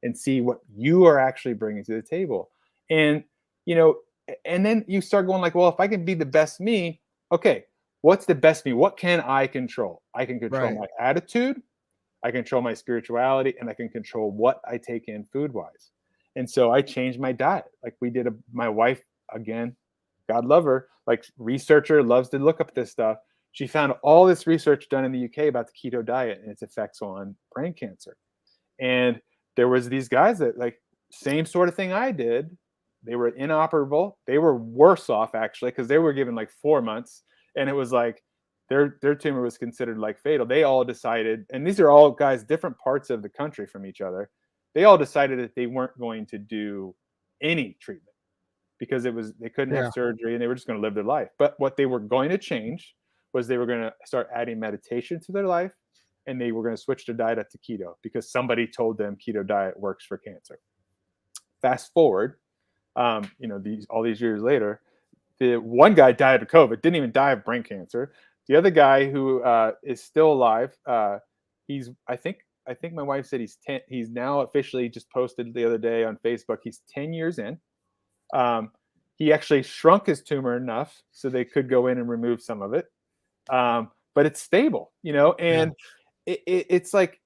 Speaker 2: and see what you are actually bringing to the table. And, you know, and then you start going like, well, if I can be the best me, okay, what's the best me? What can I control? I can control
Speaker 1: Right.
Speaker 2: my attitude, I control my spirituality, and I can control what I take in food wise. And so I changed my diet. Like my wife, again, God love her, like researcher, loves to look up this stuff. She found all this research done in the UK about the keto diet and its effects on brain cancer. And there was these guys that, like, same sort of thing I did. They were inoperable. They were worse off actually because they were given like 4 months, and it was like their tumor was considered like fatal. They all decided, and these are all guys different parts of the country from each other. They all decided that they weren't going to do any treatment because they couldn't have
Speaker 1: Yeah.
Speaker 2: surgery and they were just going to live their life. But what they were going to change was they were going to start adding meditation to their life, and they were going to switch their diet up to keto because somebody told them keto diet works for cancer. Fast forward, all these years later, the one guy died of COVID, didn't even die of brain cancer. The other guy who is still alive, I think my wife said he's 10. He's now officially just posted the other day on Facebook. He's 10 years in. He actually shrunk his tumor enough so they could go in and remove some of it. But it's stable,
Speaker 1: Yeah.
Speaker 2: and it's like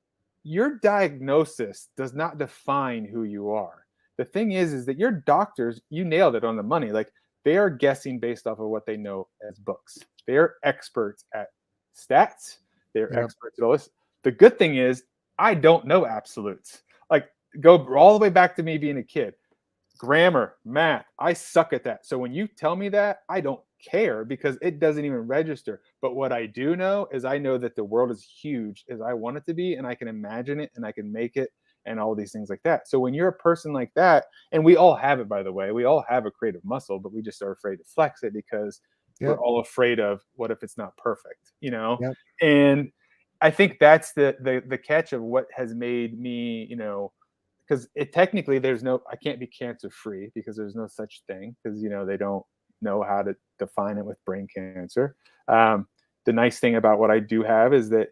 Speaker 2: your diagnosis does not define who you are. The thing is that your doctors, you nailed it on the money. Like, they are guessing based off of what they know as books. They're experts at stats. They're
Speaker 1: Yep.
Speaker 2: experts at all this. The good thing is I don't know absolutes. Like, go all the way back to me being a kid. Grammar, math, I suck at that. So when you tell me that, I don't care because it doesn't even register. But what I do know is I know that the world is huge as I want it to be, and I can imagine it and I can make it and all these things like that. So when you're a person like that, and we all have it, by the way, we all have a creative muscle, but we just are afraid to flex it because we're
Speaker 1: Yep.
Speaker 2: all afraid of what if it's not perfect.
Speaker 1: Yep.
Speaker 2: And I think that's the catch of what has made me, because it technically I can't be cancer free because there's no such thing because they don't know how to define it with brain cancer. The nice thing about what I do have is that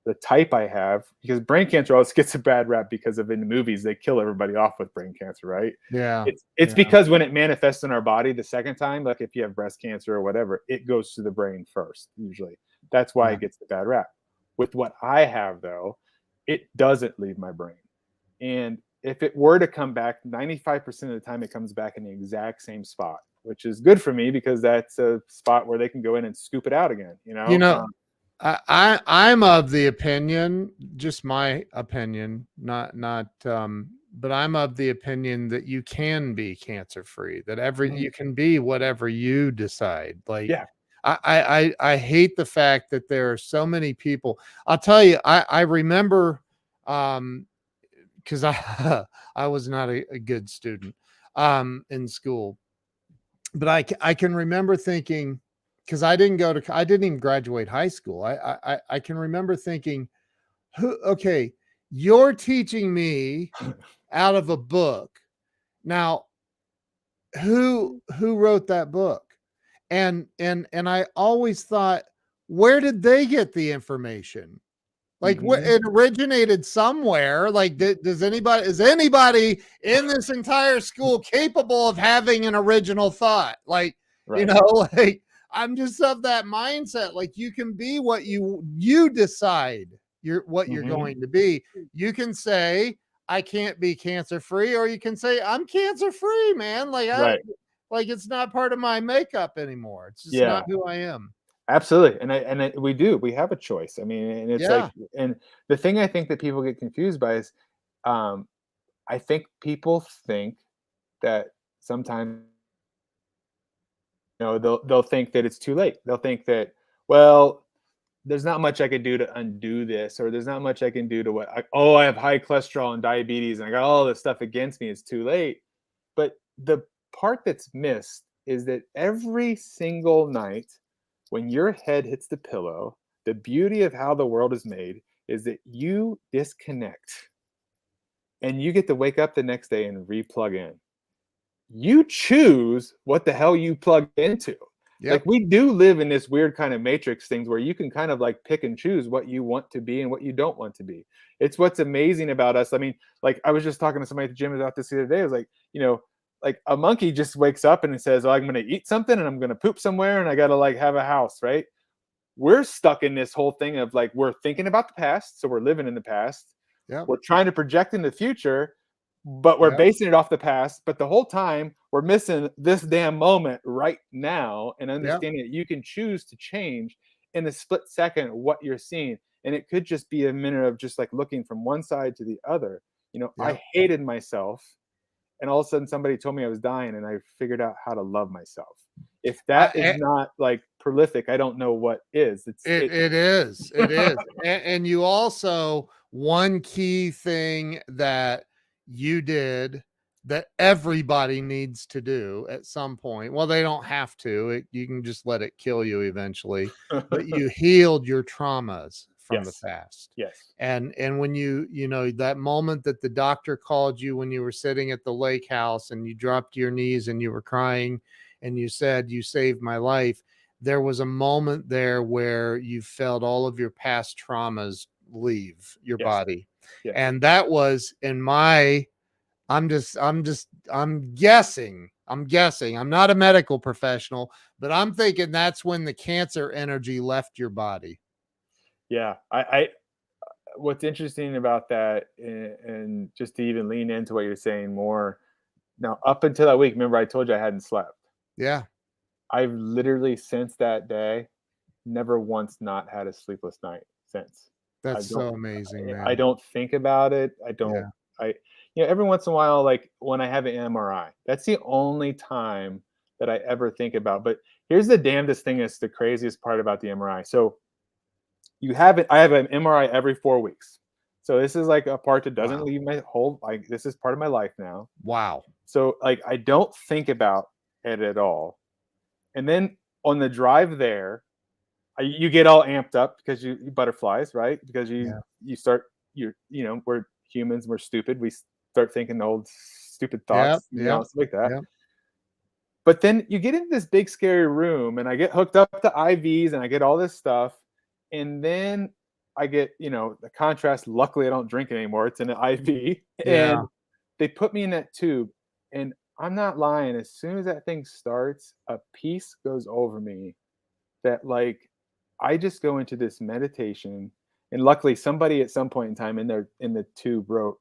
Speaker 2: the type I have, because brain cancer always gets a bad rap because of in the movies they kill everybody off with brain cancer, right?
Speaker 1: Yeah.
Speaker 2: It's
Speaker 1: Yeah.
Speaker 2: because when it manifests in our body the second time, like if you have breast cancer or whatever, it goes to the brain first usually. That's why
Speaker 1: Yeah.
Speaker 2: it gets the bad rap. With what I have though, it doesn't leave my brain. And if it were to come back, 95% of the time it comes back in the exact same spot, which is good for me because that's a spot where they can go in and scoop it out again.
Speaker 1: You know, I'm of the opinion, just my opinion, not but I'm of the opinion that you can be cancer free, that you can be whatever you decide. Like,
Speaker 2: Yeah.
Speaker 1: I hate the fact that there are so many people. I'll tell you, I remember because I was not a good student in school, but I can remember thinking, because I didn't even graduate high school. I can remember thinking, okay, you're teaching me out of a book. Now, who wrote that book? And I always thought, where did they get the information? Like, it originated somewhere. Like, is anybody in this entire school capable of having an original thought? Like,
Speaker 2: Right.
Speaker 1: like, I'm just of that mindset. Like, you can be what you decide what you're going to be. You can say, I can't be cancer free, or you can say, I'm cancer free, man. Like,
Speaker 2: Right.
Speaker 1: like, it's not part of my makeup anymore. It's just not
Speaker 2: Yeah.
Speaker 1: who I am.
Speaker 2: Absolutely. We have a choice. I mean, and it's like,
Speaker 1: Yeah.
Speaker 2: and the thing I think that people get confused by is, um, I think people think that sometimes, they'll think that it's too late. They'll think that, well, there's not much I can do to undo this, or there's not much I can do to I have high cholesterol and diabetes and I got all this stuff against me. It's too late. But the part that's missed is that every single night when your head hits the pillow, the beauty of how the world is made is that you disconnect and you get to wake up the next day and re-plug in. You choose what the hell you plug into. Like,
Speaker 1: Yep.
Speaker 2: we do live in this weird kind of matrix things where you can kind of like pick and choose what you want to be and what you don't want to be. It's what's amazing about us. I mean, like, I was just talking to somebody at the gym about this the other day. I was like, like a monkey just wakes up and it says, "Oh, I'm going to eat something and I'm going to poop somewhere and I got to like have a house," right? We're stuck in this whole thing of like, we're thinking about the past, so we're living in the past.
Speaker 1: Yep.
Speaker 2: We're trying to project in the future, but we're
Speaker 1: Yep.
Speaker 2: basing it off the past. But the whole time we're missing this damn moment right now, and
Speaker 1: Yep.
Speaker 2: understanding that you can choose to change in a split second what you're seeing. And it could just be a minute of just like looking from one side to the other. I
Speaker 1: Yep.
Speaker 2: hated myself, and all of a sudden somebody told me I was dying, and I figured out how to love myself. If that is
Speaker 1: I,
Speaker 2: not like prolific, I don't know what is.
Speaker 1: it is. It is. And you also, one key thing that you did that everybody needs to do at some point. Well, they don't have to. You can just let it kill you eventually, but you healed your traumas from the
Speaker 2: Yes.
Speaker 1: past.
Speaker 2: Yes.
Speaker 1: And when that moment that the doctor called you when you were sitting at the lake house and you dropped to your knees and you were crying and you said, "You saved my life." There was a moment there where you felt all of your past traumas leave your
Speaker 2: Yes.
Speaker 1: body.
Speaker 2: Yes.
Speaker 1: And that was in my, I'm guessing. I'm not a medical professional, but I'm thinking that's when the cancer energy left your body.
Speaker 2: Yeah. I What's interesting about that, and just to even lean into what you're saying more, now up until that week, remember I told you I hadn't slept.
Speaker 1: Yeah.
Speaker 2: I've literally since that day never once not had a sleepless night since. I
Speaker 1: That's
Speaker 2: don't
Speaker 1: so amazing,
Speaker 2: I
Speaker 1: man.
Speaker 2: don't think about it.
Speaker 1: Yeah.
Speaker 2: I every once in a while, like when I have an MRI, that's the only time that I ever think about. But here's the damnedest thing, is the craziest part about the MRI. So I have an MRI every 4 weeks. So this is like a part that doesn't
Speaker 1: Wow.
Speaker 2: leave my whole, like, this is part of my life now.
Speaker 1: Wow.
Speaker 2: So like I don't think about it at all. And then on the drive there, you get all amped up because you butterflies, right? Because
Speaker 1: Yeah.
Speaker 2: you start, we're humans, we're stupid. We start thinking old stupid
Speaker 1: Yep.
Speaker 2: thoughts,
Speaker 1: Yep.
Speaker 2: stuff like that.
Speaker 1: Yep.
Speaker 2: But then you get into this big scary room, and I get hooked up to IVs and I get all this stuff. And then I get, the contrast. Luckily, I don't drink it anymore. It's an IV.
Speaker 1: Yeah.
Speaker 2: And they put me in that tube. And I'm not lying. As soon as that thing starts, a peace goes over me that, like, I just go into this meditation. And luckily, somebody at some point in time in the tube wrote,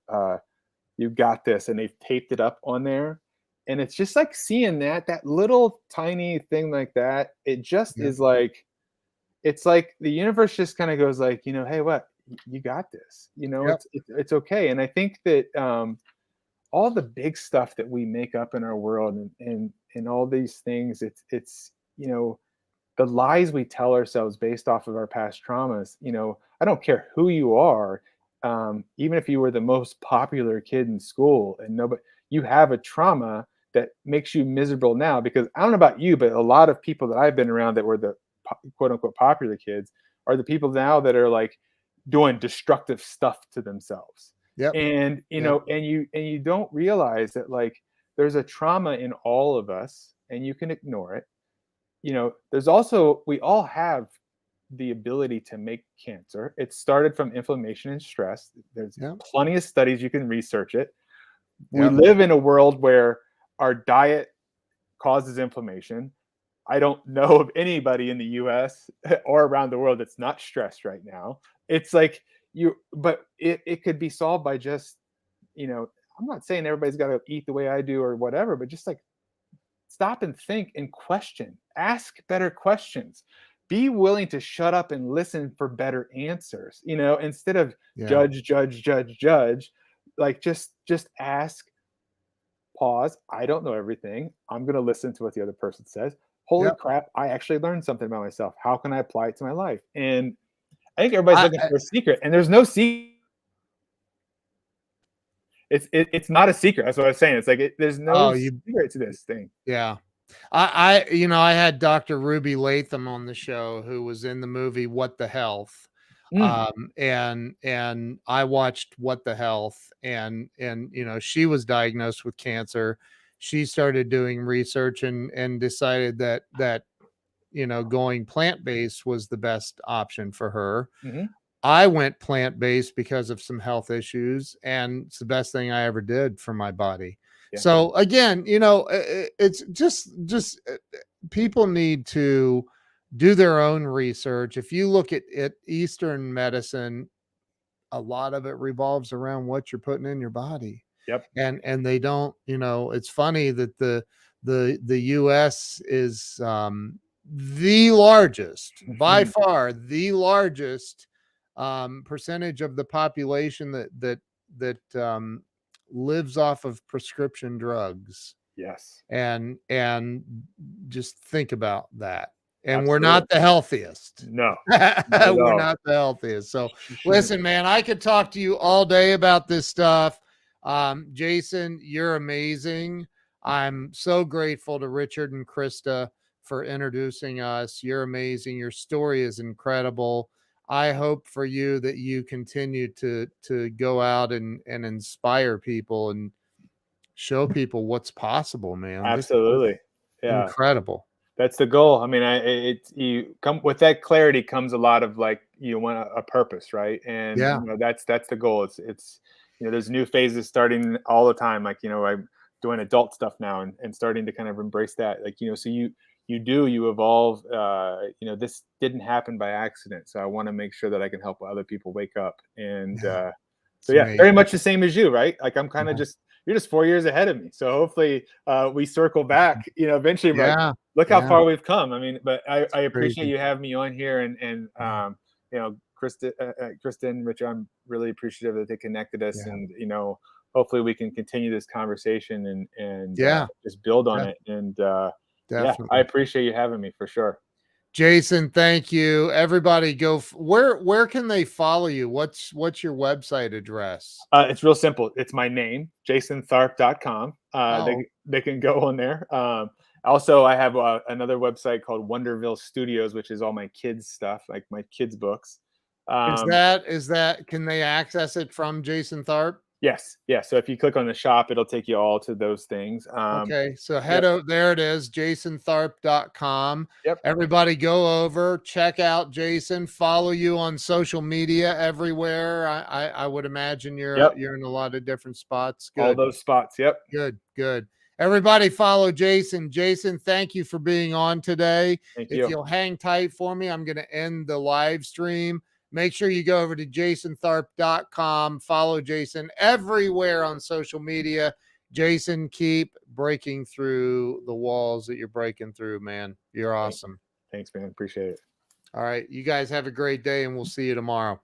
Speaker 2: "You got this," and they've taped it up on there. And it's just like seeing that little tiny thing like that. It just
Speaker 1: Yep.
Speaker 2: is like, it's like the universe just kind of goes like, "Hey, what? You got this.
Speaker 1: Yep.
Speaker 2: It's okay." And I think that, all the big stuff that we make up in our world, and all these things, it's the lies we tell ourselves based off of our past traumas. I don't care who you are, even if you were the most popular kid in school and nobody, you have a trauma that makes you miserable now. Because I don't know about you, but a lot of people that I've been around that were the quote unquote popular kids are the people now that are like doing destructive stuff to themselves.
Speaker 1: Yep.
Speaker 2: And
Speaker 1: Yep.
Speaker 2: and you don't realize that, like, there's a trauma in all of us and you can ignore it. There's also, we all have the ability to make cancer. It started from inflammation and stress. There's
Speaker 1: Yep.
Speaker 2: plenty of studies, you can research it. We
Speaker 1: Yep.
Speaker 2: live in a world where our diet causes inflammation. I don't know of anybody in the US or around the world that's not stressed right now. It's like, but it could be solved by just, I'm not saying everybody's got to eat the way I do or whatever, but just like stop and think and question, ask better questions. be willing to shut up and listen for better answers, instead of
Speaker 1: Yeah.
Speaker 2: judge, like just ask, pause. I don't know everything. I'm going to listen to what the other person says. Holy
Speaker 1: Yep.
Speaker 2: crap, I actually learned something about myself. How can I apply it to my life? And I think everybody's
Speaker 1: I,
Speaker 2: looking for a secret, and there's no secret. It's not a secret. That's what I was saying. It's like there's no
Speaker 1: oh, you,
Speaker 2: secret to this thing.
Speaker 1: yeah. I had Dr. Ruby Latham on the show, who was in the movie What the Health.
Speaker 2: Mm,
Speaker 1: And I watched What the Health, and she was diagnosed with cancer. She started doing research and decided that going plant-based was the best option for her.
Speaker 2: hmm
Speaker 1: I went plant-based because of some health issues, and it's the best thing I ever did for my body.
Speaker 2: Yeah.
Speaker 1: So again, it's just people need to do their own research. If you look at Eastern medicine, a lot of it revolves around what you're putting in your body.
Speaker 2: Yep.
Speaker 1: And they don't, it's funny that the US is the largest, by far the largest percentage of the population that lives off of prescription drugs.
Speaker 2: Yes.
Speaker 1: And just think about that. And we're
Speaker 2: Absolutely.
Speaker 1: not the healthiest.
Speaker 2: No. Not at
Speaker 1: We're
Speaker 2: all.
Speaker 1: not the healthiest. So
Speaker 2: Shouldn't
Speaker 1: listen, man, I could talk to you all day about this stuff. Jason, you're amazing. I'm so grateful to Richard and Krista for introducing us. You're amazing. Your story is incredible. I hope for you that you continue to go out and inspire people and show people what's possible, man. This is
Speaker 2: Absolutely. Yeah.
Speaker 1: incredible.
Speaker 2: That's the goal. I mean, you come with that clarity comes a lot of like you want a purpose, right? And
Speaker 1: Yeah.
Speaker 2: that's the goal. It's there's new phases starting all the time. Like I'm doing adult stuff now and starting to kind of embrace that. Like so you evolve. This didn't happen by accident. So I want to make sure that I can help other people wake up. And
Speaker 1: Yeah.
Speaker 2: so
Speaker 1: It's
Speaker 2: yeah, very
Speaker 1: amazing.
Speaker 2: much the same as you, right? Like I'm kind of
Speaker 1: Yeah.
Speaker 2: just you're just 4 years ahead of me. So hopefully we circle back. Eventually, like
Speaker 1: Yeah.
Speaker 2: look how
Speaker 1: Yeah.
Speaker 2: far we've come. I mean, but I appreciate
Speaker 1: Crazy.
Speaker 2: you having me on here, and
Speaker 1: Yeah.
Speaker 2: Kristen and Richard, I'm really appreciative that they connected us,
Speaker 1: Yeah.
Speaker 2: and hopefully we can continue this conversation and
Speaker 1: Yeah.
Speaker 2: just build on
Speaker 1: Def-
Speaker 2: it. And yeah, I
Speaker 1: Definitely.
Speaker 2: appreciate you having me for sure.
Speaker 1: Jason, thank you. Everybody go where can they follow you? What's your website address?
Speaker 2: It's real simple. It's my name, jasontharp.com.
Speaker 1: Oh,
Speaker 2: They can go on there. Also, I have another website called Wonderville Studios, which is all my kids stuff, like my kids books. Um,
Speaker 1: is that can they access it from Jason Tharp?
Speaker 2: yes, yes. So if you click on the shop, it'll take you all to those things.
Speaker 1: Okay, so head
Speaker 2: Yep,
Speaker 1: over there it is, jasontharp.com.
Speaker 2: yep,
Speaker 1: Everybody go over, check out Jason, follow you on social media everywhere. I would imagine
Speaker 2: yep.
Speaker 1: you're in a lot of different spots.
Speaker 2: All
Speaker 1: Good.
Speaker 2: those spots. Yep.
Speaker 1: Good, good. Everybody follow Jason. Jason, thank you for being on today.
Speaker 2: Thank
Speaker 1: If
Speaker 2: you.
Speaker 1: you'll hang tight for me, I'm going to end the live stream. Make sure you go over to jasontharp.com. Follow Jason everywhere on social media. Jason, keep breaking through the walls that you're breaking through, man. You're
Speaker 2: Thank-
Speaker 1: awesome.
Speaker 2: Thanks, man. Appreciate it.
Speaker 1: All right. You guys have a great day, and we'll see you tomorrow.